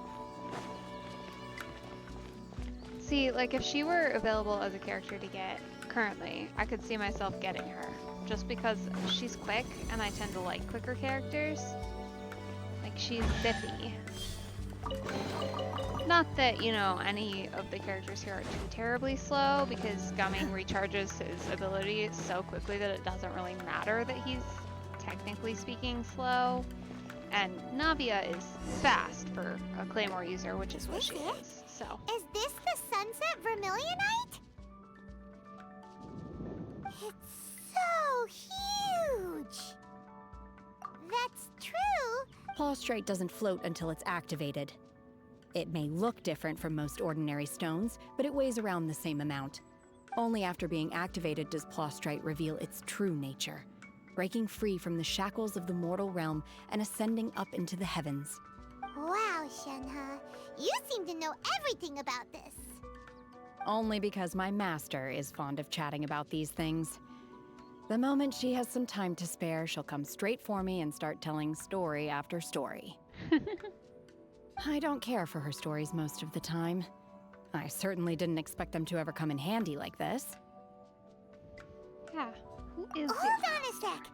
See, like if she were available as a character to get currently, I could see myself getting her. Just because she's quick and I tend to like quicker characters. Like she's zippy. Not that, you know, any of the characters here are too terribly slow, because Gumming recharges his ability so quickly that it doesn't really matter that he's technically speaking slow. And Navia is fast for a Claymore user, which is what she is. So Is this the sunset vermilionite? It's so huge! That's true! Plaustrite doesn't float until it's activated. It may look different from most ordinary stones, but it weighs around the same amount. Only after being activated does Plaustrite reveal its true nature, breaking free from the shackles of the mortal realm and ascending up into the heavens. Wow, Shenhe. You seem to know everything about this. Only because my master is fond of chatting about these things. The moment she has some time to spare, she'll come straight for me and start telling story after story. I don't care for her stories most of the time. I certainly didn't expect them to ever come in handy like this. Yeah. Who is Hold on a sec.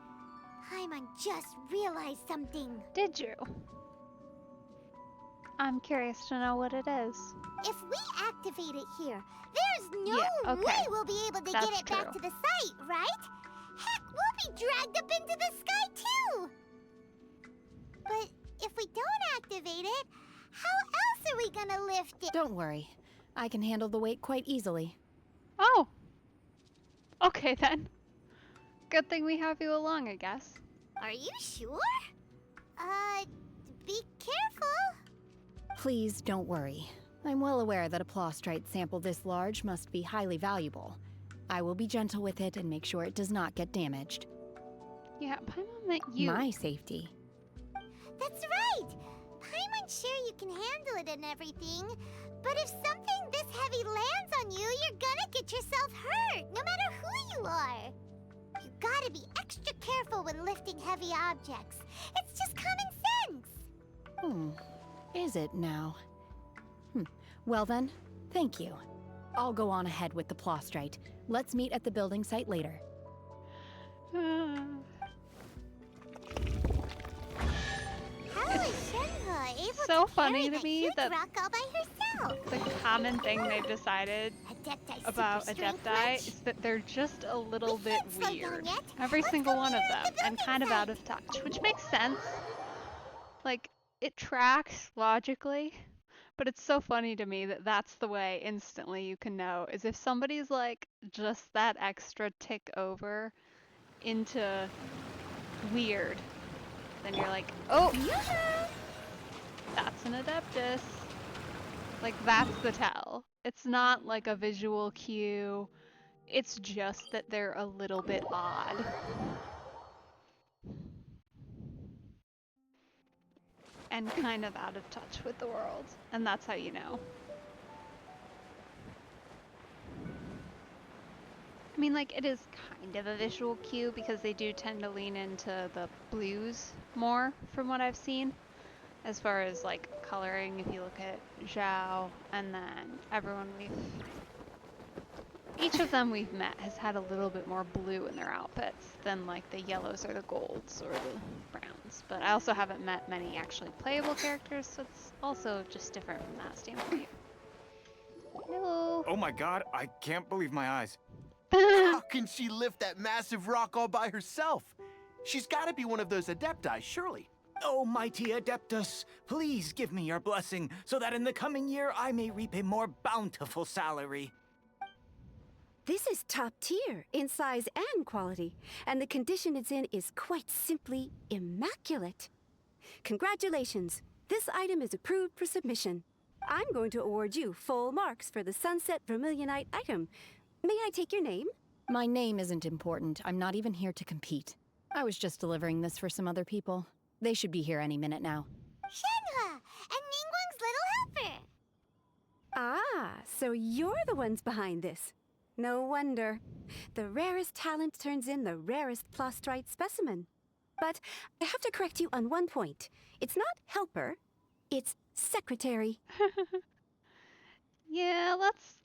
Paimon just realized something. Did you? I'm curious to know what it is. If we activate it here, there's no Yeah, okay. way we'll be able to That's get it back to true. the site, right? Heck, we'll be dragged up into the sky too! But if we don't activate it, how else are we gonna lift it? Don't worry. I can handle the weight quite easily. Oh! Okay then. Good thing we have you along, I guess. Are you sure? Be careful. Please don't worry. I'm well aware that a plostrite sample this large must be highly valuable. I will be gentle with it and make sure it does not get damaged. Yeah, Paimon meant you. My safety. That's right. Paimon's sure you can handle it and everything. But if something this heavy lands on you, you're gonna get yourself hurt, no matter who you are. You gotta be extra careful when lifting heavy objects. It's just common sense. Is it now? Well then, thank you. I'll go on ahead with the plostrite. Let's meet at the building site later. How is Shenhe able So to funny carry to that me huge that rock all by herself? the common thing they've decided Adepti about super strength Adepti wrench? is that they're just a little We bit can't slow down weird. yet. Every Let's single go one of near them, the and building kind of site. out of touch, which makes sense. Like, it tracks logically, but it's so funny to me that that's the way instantly you can know, is if somebody's like just that extra tick over into weird, then you're like, oh, that's an Adeptus. Like, that's the tell. It's not like a visual cue. It's just that they're a little bit odd. And kind of out of touch with the world. And that's how you know. I mean, like, it is kind of a visual cue because they do tend to lean into the blues more from what I've seen. As far as, like, coloring, if you look at Zhao and then everyone each of them we've met has had a little bit more blue in their outfits than, like, the yellows or the golds or the browns. But I also haven't met many actually playable characters, so it's also just different from that standpoint. Hello. Oh my god, I can't believe my eyes. How can she lift that massive rock all by herself? She's gotta be one of those Adepti, surely. Oh, mighty Adeptus, please give me your blessing so that in the coming year I may reap a more bountiful salary. This is top tier in size and quality, and the condition it's in is quite simply immaculate. Congratulations, this item is approved for submission. I'm going to award you full marks for the Sunset Vermilionite item. May I take your name? My name isn't important. I'm not even here to compete. I was just delivering this for some other people. They should be here any minute now. Shenhe and Ningguang's little helper. Ah, so you're the ones behind this. No wonder. The rarest talent turns in the rarest plostrite specimen. But I have to correct you on one point. It's not helper, it's secretary. Yeah,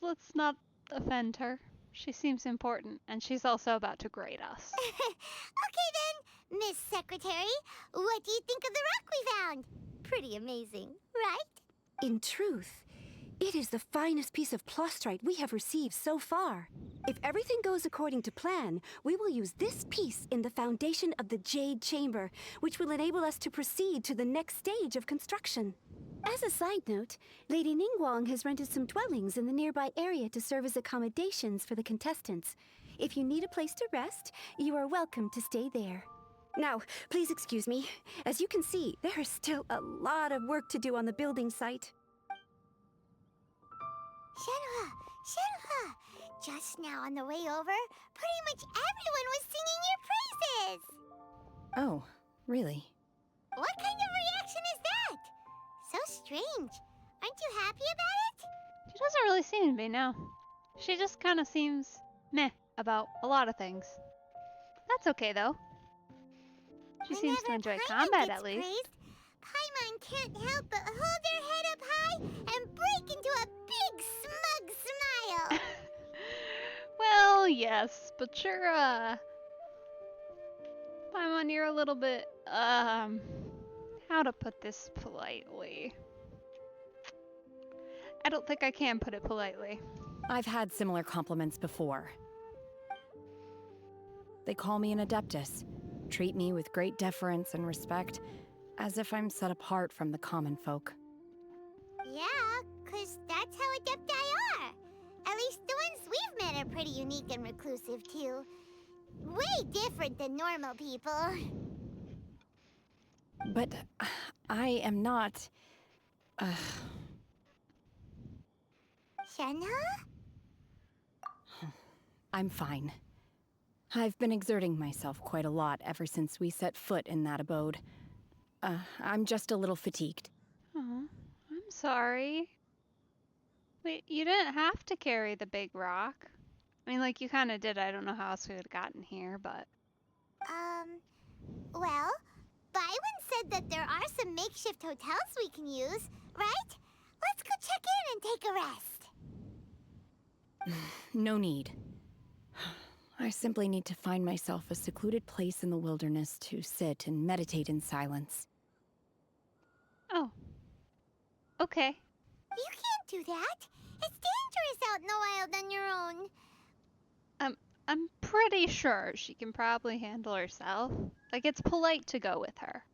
let's not offend her. She seems important, and she's also about to grade us. Okay then, Miss Secretary, what do you think of the rock we found? Pretty amazing, right? In truth, it is the finest piece of plostrite we have received so far. If everything goes according to plan, we will use this piece in the foundation of the Jade Chamber, which will enable us to proceed to the next stage of construction. As a side note, Lady Ningguang has rented some dwellings in the nearby area to serve as accommodations for the contestants. If you need a place to rest, you are welcome to stay there. Now, please excuse me. As you can see, there is still a lot of work to do on the building site. Shenhe, just now on the way over, pretty much everyone was singing your praises. Oh, really? What kind of reaction is that? So strange. Aren't you happy about it? She doesn't really seem to be, no. She just kind of seems meh about a lot of things. That's okay, though. She seems to enjoy combat, at least. Praised, Paimon can't help but hold her head up high and break into a big smug smile. Well, yes, but you're, Paimon, you're a little bit, how to put this politely? I don't think I can put it politely. I've had similar compliments before. They call me an adeptus, treat me with great deference and respect, as if I'm set apart from the common folk. Yeah, 'cause that's how adepti are. At least the ones we've met are pretty unique and reclusive, too. Way different than normal people. But I am not... Shenhe? I'm fine. I've been exerting myself quite a lot ever since we set foot in that abode. I'm just a little fatigued. Oh, I'm sorry. Wait, you didn't have to carry the big rock. I mean, like, you kind of did. I don't know how else we would have gotten here, but... Well, Byron said that there are some makeshift hotels we can use, right? Let's go check in and take a rest. No need. I simply need to find myself a secluded place in the wilderness to sit and meditate in silence. Oh. Okay. You can't do that. It's dangerous out in the wild on your own. I'm pretty sure she can probably handle herself. Like, it's polite to go with her.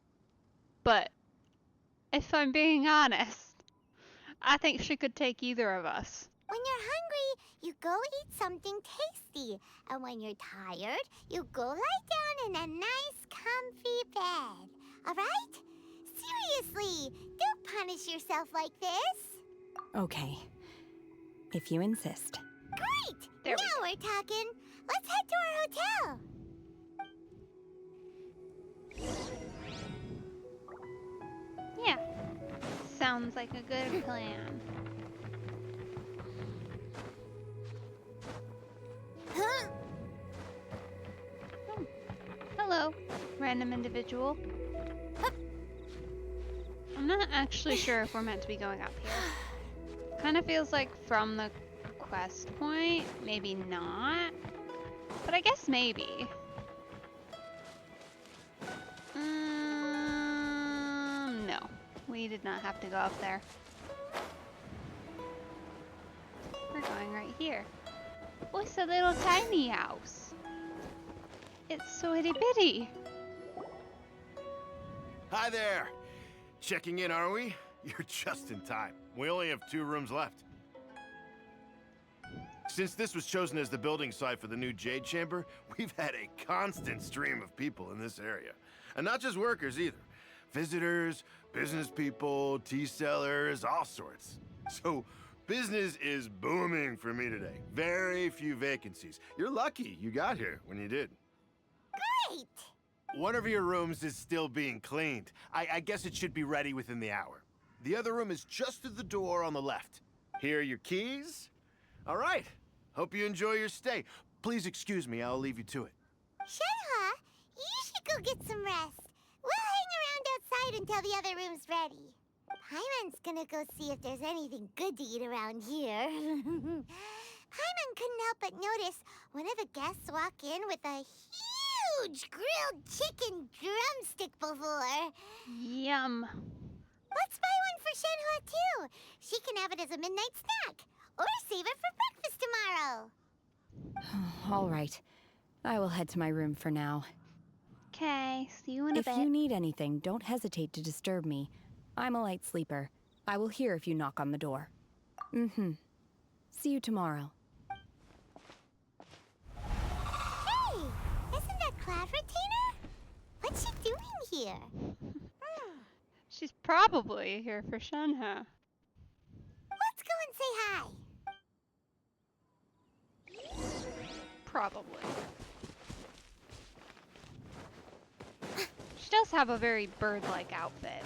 But, if I'm being honest, I think she could take either of us. When you're hungry, you go eat something tasty. And when you're tired, you go lie down in a nice, comfy bed. Alright? Seriously, don't punish yourself like this. Okay. If you insist. Great! There now we're talking. Let's head to our hotel. Yeah. Sounds like a good plan. Huh? Oh. Hello, random individual. I'm not actually sure if we're meant to be going up here. Kind of feels like from the quest point, maybe not. But I guess maybe. No. We did not have to go up there. We're going right here. Oh, it's a little tiny house. It's so itty bitty. Hi there. Checking in, are we? You're just in time. We only have 2 rooms left. Since this was chosen as the building site for the new Jade Chamber, we've had a constant stream of people in this area. And not just workers either. Visitors, business people, tea sellers, all sorts. So business is booming for me today. Very few vacancies. You're lucky you got here when you did. Great! One of your rooms is still being cleaned. I guess it should be ready within the hour. The other room is just through the door on the left. Here are your keys. All right. Hope you enjoy your stay. Please excuse me, I'll leave you to it. Shenhe, you should go get some rest. We'll hang around outside until the other room's ready. Paimon's gonna go see if there's anything good to eat around here. Paimon couldn't help but notice one of the guests walk in with a huge grilled chicken drumstick before. Yum. Let's buy one for Shenhe too. She can have it as a midnight snack. Or save it for breakfast tomorrow. All right. I will head to my room for now. Okay, see you in a If bit. you need anything, don't hesitate to disturb me. I'm a light sleeper. I will hear if you knock on the door. See you tomorrow. Hey, isn't that Cloud Retainer? What's she doing here? She's probably here for Shenhe. Let's go and say hi. Probably. She does have a very bird-like outfit.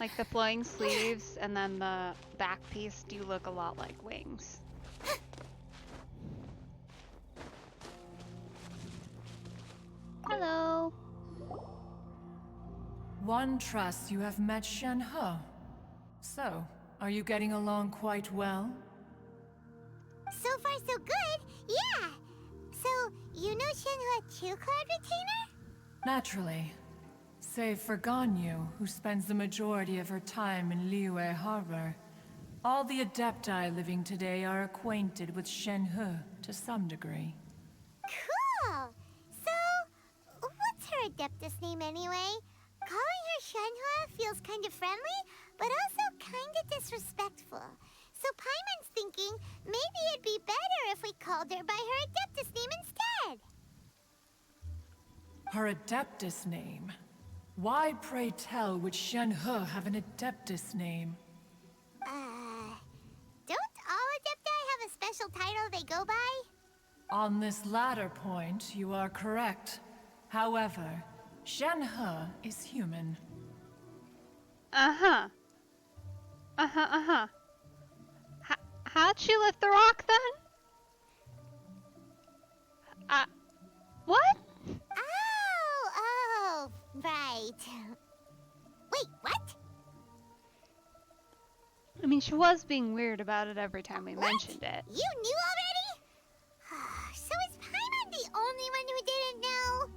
Like the flowing sleeves and then the back piece do look a lot like wings. One trusts you have met Shen He. So, are you getting along quite well? So far, so good. Yeah. So, you know Shenhua True Cloud Retainer? Naturally. Save for Ganyu, who spends the majority of her time in Liyue Harbor. All the Adepti living today are acquainted with Shen He to some degree. Cool. So, what's her Adeptus name anyway? Calling her Shenhua feels kind of friendly, but also kind of disrespectful. So Paimon's thinking maybe it'd be better if we called her by her Adeptus name instead. Her Adeptus name? Why, pray tell, would Shen He have an Adeptus name? Don't all Adepti have a special title they go by? On this latter point, you are correct. However, Shen He is human. Uh-huh. How'd she lift the rock then? What? Oh, right. Wait, what? I mean, she was being weird about it every time we mentioned it. You knew already? So is Paimon the only one who didn't know?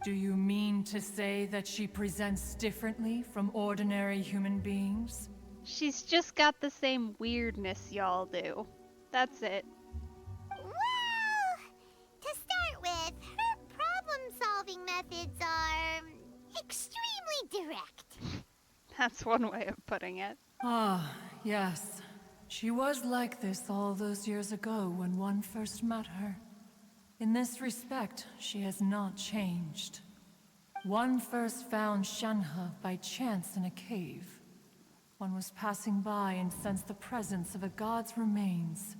Do you mean to say that she presents differently from ordinary human beings? She's just got the same weirdness y'all do. That's it. Well, to start with, her problem-solving methods are extremely direct. That's one way of putting it. Ah, yes. She was like this all those years ago when one first met her. In this respect, she has not changed. One first found Shen He by chance in a cave. One was passing by and sensed the presence of a god's remains.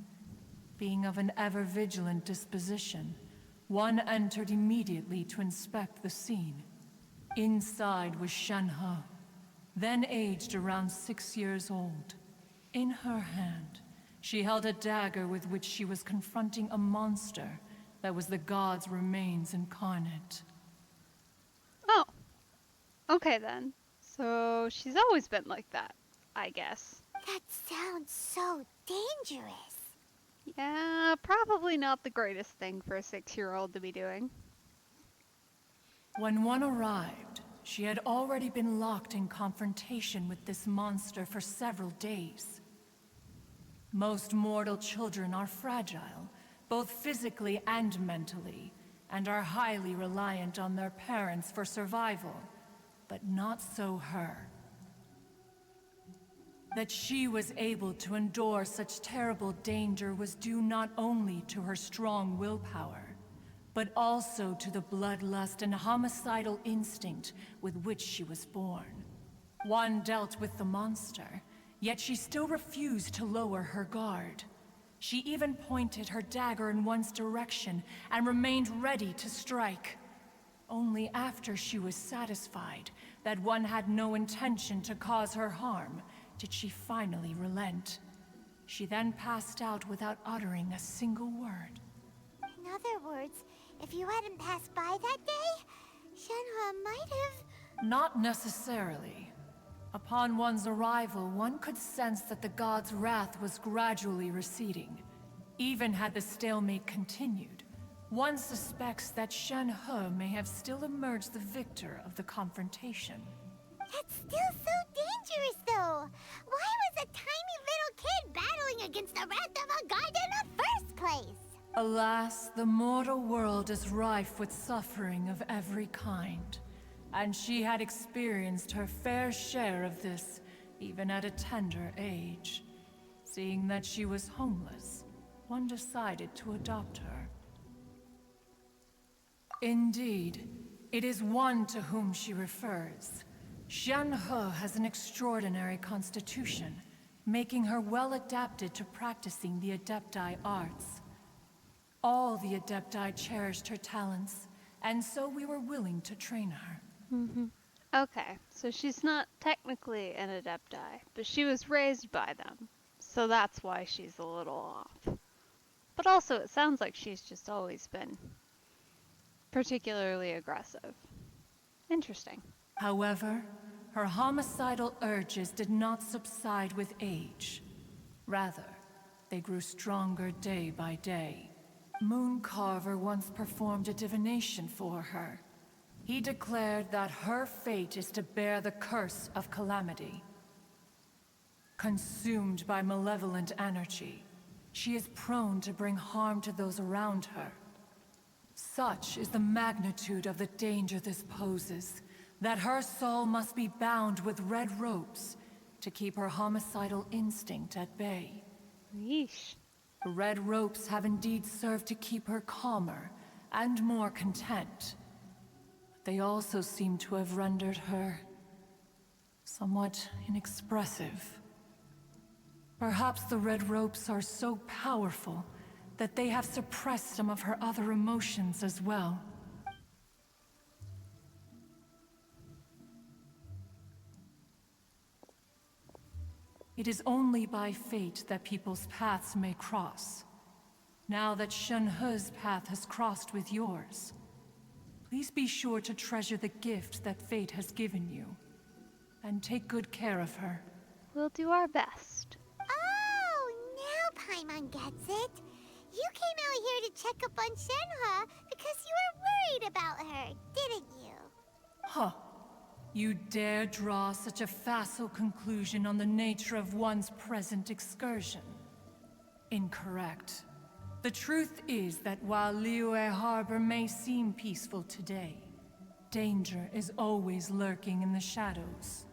Being of an ever-vigilant disposition, one entered immediately to inspect the scene. Inside was Shen He, then aged around 6 years old. In her hand, she held a dagger with which she was confronting a monster that was the god's remains incarnate. Oh. Okay then. So she's always been like that, I guess. That sounds so dangerous. Yeah, probably not the greatest thing for a 6-year-old to be doing. When one arrived, she had already been locked in confrontation with this monster for several days. Most mortal children are fragile, both physically and mentally, and are highly reliant on their parents for survival, but not so her. That she was able to endure such terrible danger was due not only to her strong willpower, but also to the bloodlust and homicidal instinct with which she was born. One dealt with the monster, yet she still refused to lower her guard. She even pointed her dagger in one's direction and remained ready to strike. Only after she was satisfied that one had no intention to cause her harm did she finally relent. She then passed out without uttering a single word. In other words, if you hadn't passed by that day, Shenhua might have... Not necessarily. Upon one's arrival, one could sense that the god's wrath was gradually receding. Even had the stalemate continued, one suspects that Shen He may have still emerged the victor of the confrontation. That's still so dangerous, though. Why was a tiny little kid battling against the wrath of a god in the first place? Alas, the mortal world is rife with suffering of every kind. And she had experienced her fair share of this, even at a tender age. Seeing that she was homeless, one decided to adopt her. Indeed, it is one to whom she refers. Shen He has an extraordinary constitution, making her well adapted to practicing the Adepti arts. All the Adepti cherished her talents, and so we were willing to train her. Okay, so she's not technically an Adepti, but she was raised by them, so that's why she's a little off. But also, it sounds like she's just always been particularly aggressive. Interesting. However, her homicidal urges did not subside with age. Rather, they grew stronger day by day. Mooncarver once performed a divination for her. He declared that her fate is to bear the curse of calamity. Consumed by malevolent energy, she is prone to bring harm to those around her. Such is the magnitude of the danger this poses, that her soul must be bound with red ropes to keep her homicidal instinct at bay. Yeesh. The red ropes have indeed served to keep her calmer and more content. But they also seem to have rendered her somewhat inexpressive. Perhaps the red ropes are so powerful that they have suppressed some of her other emotions as well. It is only by fate that people's paths may cross. Now that Shenhe's path has crossed with yours, please be sure to treasure the gift that fate has given you, and take good care of her. We'll do our best. Oh, now Paimon gets it. You came out here to check up on Shenhe because you were worried about her, didn't you? Huh. You dare draw such a facile conclusion on the nature of one's present excursion? Incorrect. The truth is that while Liyue Harbor may seem peaceful today, danger is always lurking in the shadows.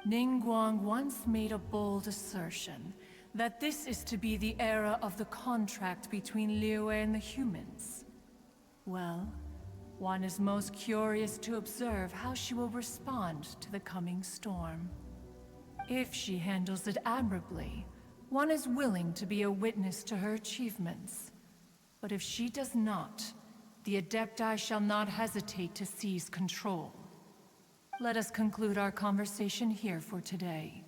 Ningguang once made a bold assertion that this is to be the era of the contract between Liyue and the humans. Well, one is most curious to observe how she will respond to the coming storm. If she handles it admirably, one is willing to be a witness to her achievements. But if she does not, the Adepti shall not hesitate to seize control. Let us conclude our conversation here for today.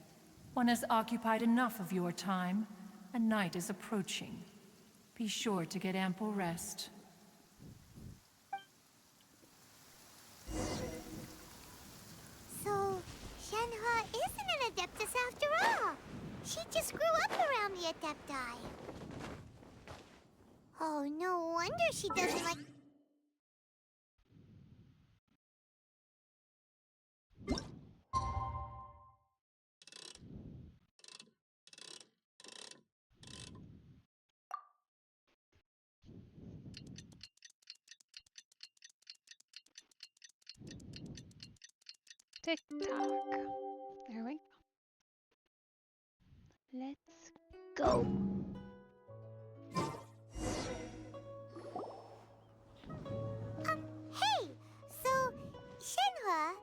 One has occupied enough of your time, and night is approaching. Be sure to get ample rest. So, Shenhe isn't an Adeptus after all. She just grew up around the Adepti. Oh, no wonder she doesn't like... Tick tock. There we go. Let's go. Hey! So, Shenhe...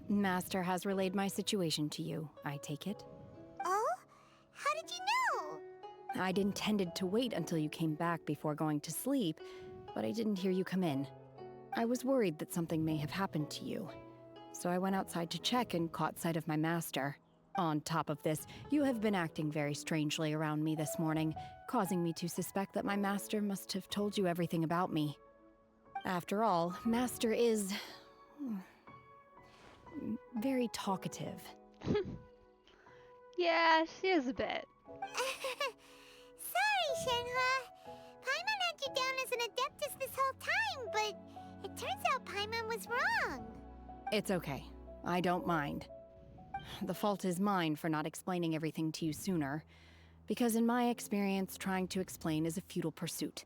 Master has relayed my situation to you, I take it. Oh? How did you know? I'd intended to wait until you came back before going to sleep, but I didn't hear you come in. I was worried that something may have happened to you, so I went outside to check and caught sight of my master. On top of this, you have been acting very strangely around me this morning, causing me to suspect that my master must have told you everything about me. After all, Master is... very talkative. Yeah, she is a bit. Sorry, Shenhe. Paimon had you down as an Adeptus this whole time, but it turns out Paimon was wrong. It's okay. I don't mind. The fault is mine for not explaining everything to you sooner, because in my experience, trying to explain is a futile pursuit.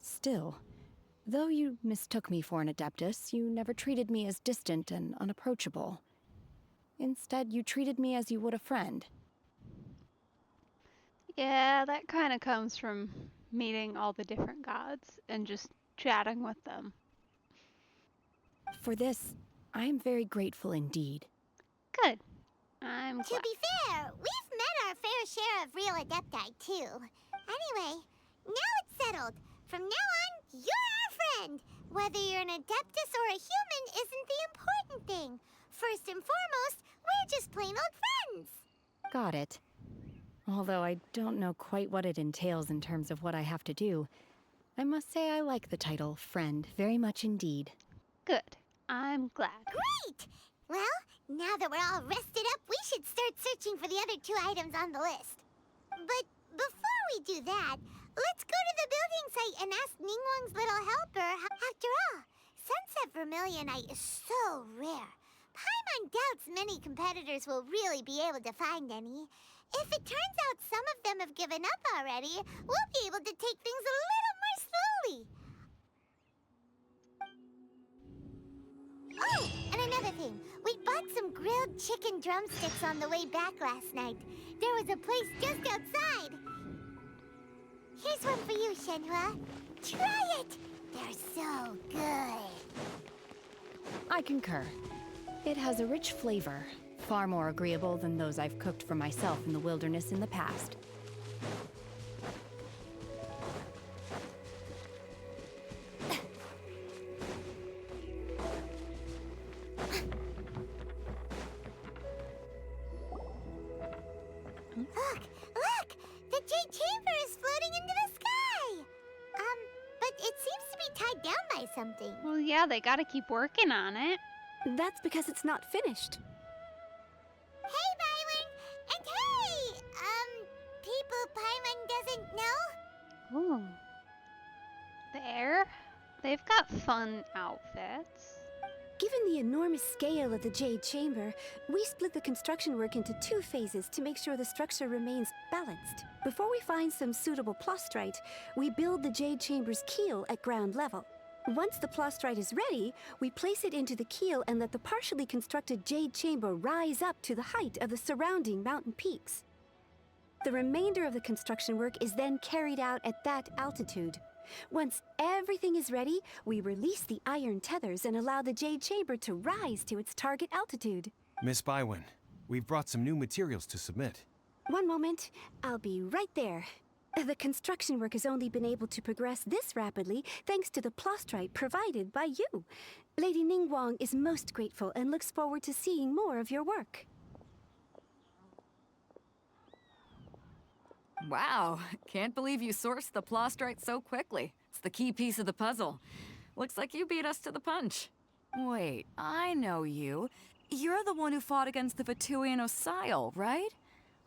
Still, though you mistook me for an Adeptus, you never treated me as distant and unapproachable. Instead, you treated me as you would a friend. Yeah, that kind of comes from meeting all the different gods and just chatting with them. For this, I am very grateful indeed. Good. I'm glad. To be fair, we've met our fair share of real Adepti, too. Anyway, now it's settled. From now on, you're our friend. Whether you're an Adeptus or a human isn't the important thing. First and foremost, we're just plain old friends. Got it. Although I don't know quite what it entails in terms of what I have to do, I must say I like the title, friend, very much indeed. Good. I'm glad. Great! Well, now that we're all rested up, we should start searching for the other 2 items on the list. But before we do that, let's go to the building site and ask Ningguang's little helper. After all, sunset vermilionite is so rare. Paimon doubts many competitors will really be able to find any. If it turns out some of them have given up already, we'll be able to take things a little more slowly. Oh, and another thing. We bought some grilled chicken drumsticks on the way back last night. There was a place just outside. Here's one for you, Shenhua. Try it! They're so good. I concur. It has a rich flavor, far more agreeable than those I've cooked for myself in the wilderness in the past. Look! The Jade Chamber is floating into the sky! But it seems to be tied down by something. Well, yeah, they gotta keep working on it. That's because it's not finished. Hey, Byron! And hey! People Paimon doesn't know? Ooh. There. They've got fun outfits. Given the enormous scale of the Jade Chamber, we split the construction work into 2 phases to make sure the structure remains balanced. Before we find some suitable plastrite, we build the Jade Chamber's keel at ground level. Once the plastrite is ready, we place it into the keel and let the partially constructed Jade Chamber rise up to the height of the surrounding mountain peaks. The remainder of the construction work is then carried out at that altitude. Once everything is ready, we release the iron tethers and allow the Jade Chamber to rise to its target altitude. Miss Bywin, we've brought some new materials to submit. One moment, I'll be right there. The construction work has only been able to progress this rapidly thanks to the plastrite provided by you. Lady Ningguang is most grateful and looks forward to seeing more of your work. Wow, can't believe you sourced the plastrite so quickly. It's the key piece of the puzzle. Looks like you beat us to the punch. Wait, I know you. You're the one who fought against the Vatuian Osile, right?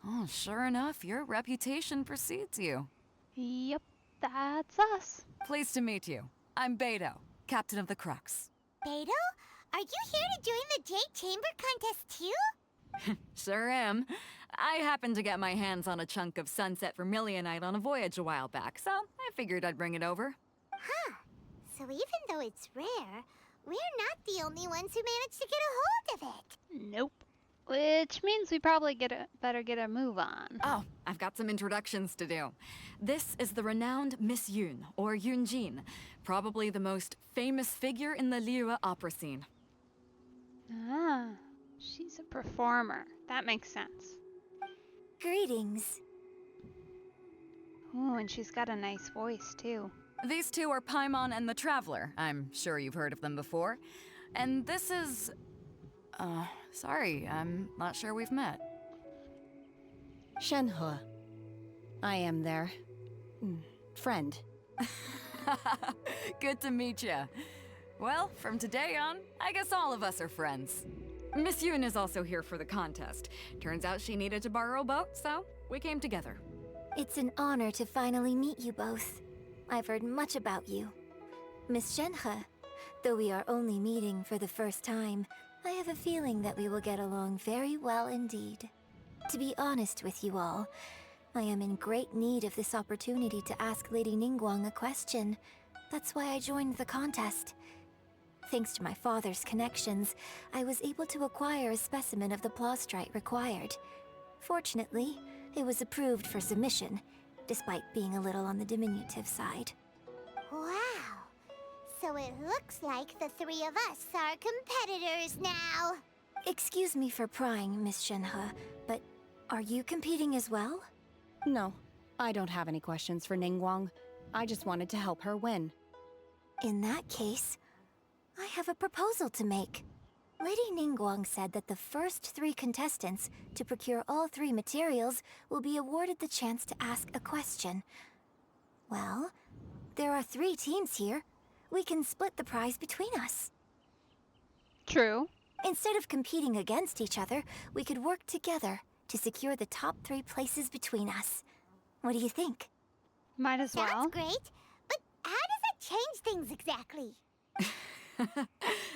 Oh, sure enough, your reputation precedes you. Yep, that's us. Pleased to meet you. I'm Beto, captain of the Crux. Beto? Are you here to join the Jade Chamber contest too? Sure am. I happened to get my hands on a chunk of sunset vermilionite on a voyage a while back, so I figured I'd bring it over. Huh. So even though it's rare, we're not the only ones who managed to get a hold of it. Nope. Which means we probably better get a move on. Oh, I've got some introductions to do. This is the renowned Miss Yun, or Yunjin, probably the most famous figure in the Liyue opera scene. Ah, she's a performer. That makes sense. Greetings. Ooh, and she's got a nice voice, too. These 2 are Paimon and the Traveler. I'm sure you've heard of them before. And this is... sorry, I'm not sure we've met. Shenhua. I am their... friend. Good to meet you. Well, from today on, I guess all of us are friends. Miss Yun is also here for the contest. Turns out she needed to borrow a boat, so we came together. It's an honor to finally meet you both. I've heard much about you. Miss Shenhe, though we are only meeting for the first time, I have a feeling that we will get along very well indeed. To be honest with you all, I am in great need of this opportunity to ask Lady Ningguang a question. That's why I joined the contest. Thanks to my father's connections, I was able to acquire a specimen of the plastrite required. Fortunately, it was approved for submission, despite being a little on the diminutive side. Wow! So it looks like the 3 of us are competitors now! Excuse me for prying, Miss Shenhe, but are you competing as well? No, I don't have any questions for Ningguang. I just wanted to help her win. In that case, I have a proposal to make. Lady Ningguang said that the first 3 contestants to procure all 3 materials will be awarded the chance to ask a question. Well, there are 3 teams here. We can split the prize between us. True. Instead of competing against each other, we could work together to secure the top 3 places between us. What do you think? Might as well. Sounds great, but how does that change things exactly?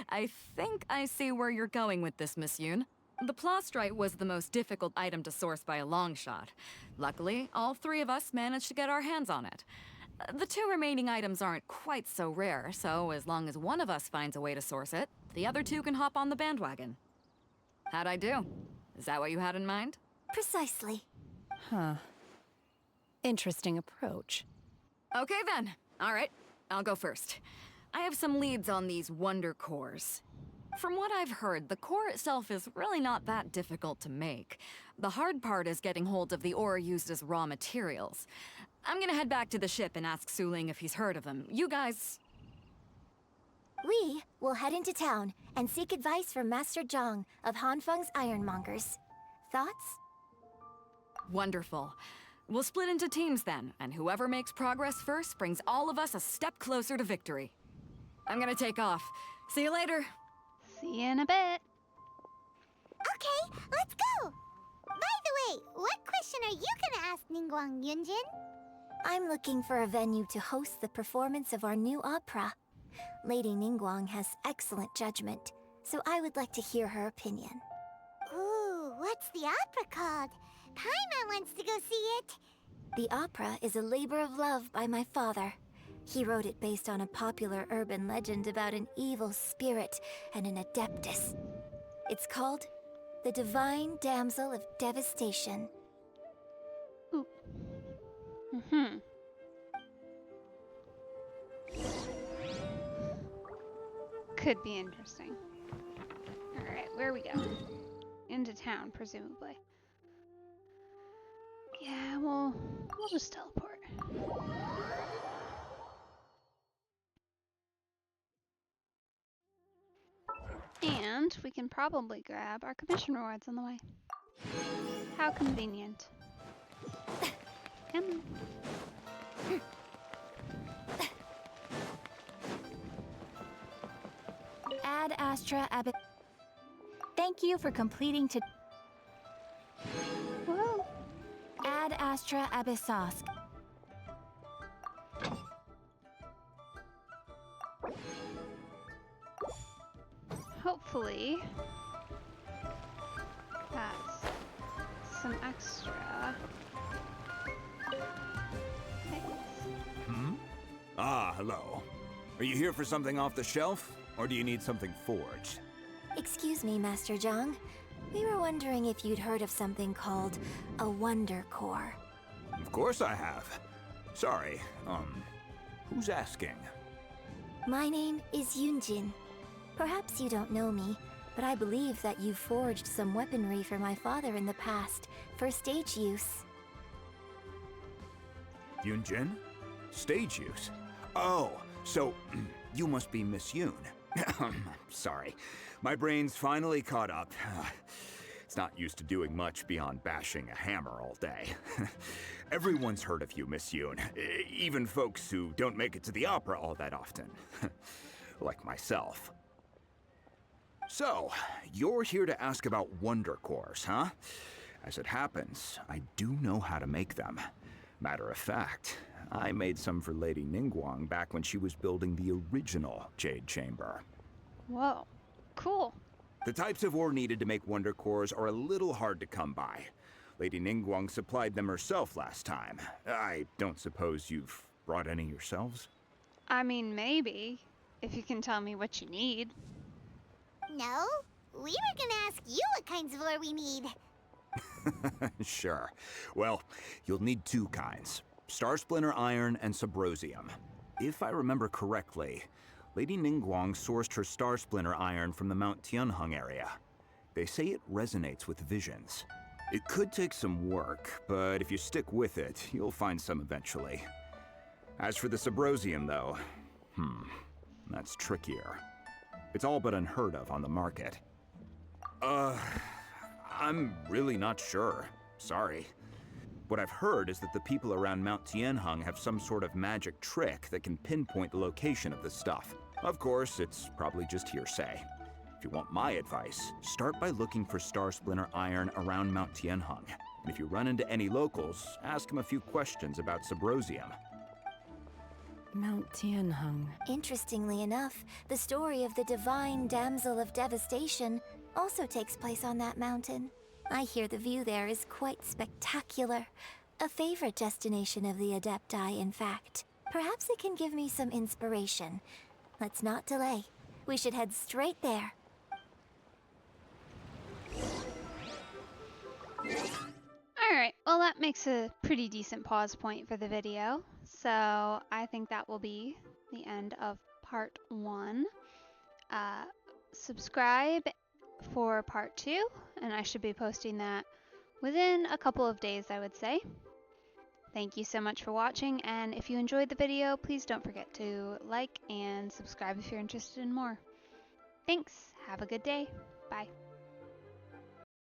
I think I see where you're going with this, Miss Yoon. The plastrite was the most difficult item to source by a long shot. Luckily, all 3 of us managed to get our hands on it. The 2 remaining items aren't quite so rare, so as long as one of us finds a way to source it, the other 2 can hop on the bandwagon. How'd I do? Is that what you had in mind? Precisely. Huh. Interesting approach. Okay then. All right, I'll go first. I have some leads on these wonder cores. From what I've heard, the core itself is really not that difficult to make. The hard part is getting hold of the ore used as raw materials. I'm gonna head back to the ship and ask Su-Ling if he's heard of them. You guys... We will head into town and seek advice from Master Zhang of Hanfeng's Ironmongers. Thoughts? Wonderful. We'll split into teams then, and whoever makes progress first brings all of us a step closer to victory. I'm gonna take off. See you later. See you in a bit. Okay, let's go! By the way, what question are you gonna ask Ningguang, Yunjin? I'm looking for a venue to host the performance of our new opera. Lady Ningguang has excellent judgment, so I would like to hear her opinion. Ooh, what's the opera called? Paimon wants to go see it. The opera is a labor of love by my father. He wrote it based on a popular urban legend about an evil spirit and an adeptus. It's called The Divine Damsel of Devastation. Ooh. Mm-hmm. Could be interesting. Alright, where are we going? Into town, presumably. Yeah, we'll just teleport. And we can probably grab our commission rewards on the way. How convenient. Come on. Ad Astra Abbot. Thank you for completing to. Whoa. Ad Astra Abyssosk. Hopefully, that's some extra. Hmm? Ah, hello. Are you here for something off the shelf, or do you need something forged? Excuse me, Master Zhang. We were wondering if you'd heard of something called a Wonder Core. Of course I have. Sorry, who's asking? My name is Yunjin. Perhaps you don't know me, but I believe that you forged some weaponry for my father in the past, for stage use. Yunjin? Stage use? Oh, so you must be Miss Yoon. Sorry, my brain's finally caught up. It's not used to doing much beyond bashing a hammer all day. Everyone's heard of you, Miss Yoon, even folks who don't make it to the opera all that often. Like myself. So, you're here to ask about Wonder Cores, huh? As it happens, I do know how to make them. Matter of fact, I made some for Lady Ningguang back when she was building the original Jade Chamber. Whoa, cool. The types of ore needed to make Wonder Cores are a little hard to come by. Lady Ningguang supplied them herself last time. I don't suppose you've brought any yourselves? I mean, maybe, if you can tell me what you need. No, we were gonna ask you what kinds of ore we need. Sure. Well, you'll need 2 kinds. Star Splinter Iron and Subrosium. If I remember correctly, Lady Ningguang sourced her Star Splinter Iron from the Mount Tianheng area. They say it resonates with visions. It could take some work, but if you stick with it, you'll find some eventually. As for the Subrosium, though, that's trickier. It's all but unheard of on the market. I'm really not sure. Sorry. What I've heard is that the people around Mount Tianheng have some sort of magic trick that can pinpoint the location of the stuff. Of course, it's probably just hearsay. If you want my advice, start by looking for Star Splinter iron around Mount Tianheng. And if you run into any locals, ask them a few questions about Subrosium. Mount Tianheng. Interestingly enough, the story of the divine damsel of devastation also takes place on that mountain. I hear the view there is quite spectacular. A favorite destination of the Adepti, in fact. Perhaps it can give me some inspiration. Let's not delay. We should head straight there. Alright, well that makes a pretty decent pause point for the video. So I think that will be the end of part 1. Subscribe for part 2, and I should be posting that within a couple of days, I would say. Thank you so much for watching, and if you enjoyed the video, please don't forget to like and subscribe if you're interested in more. Thanks, have a good day, bye.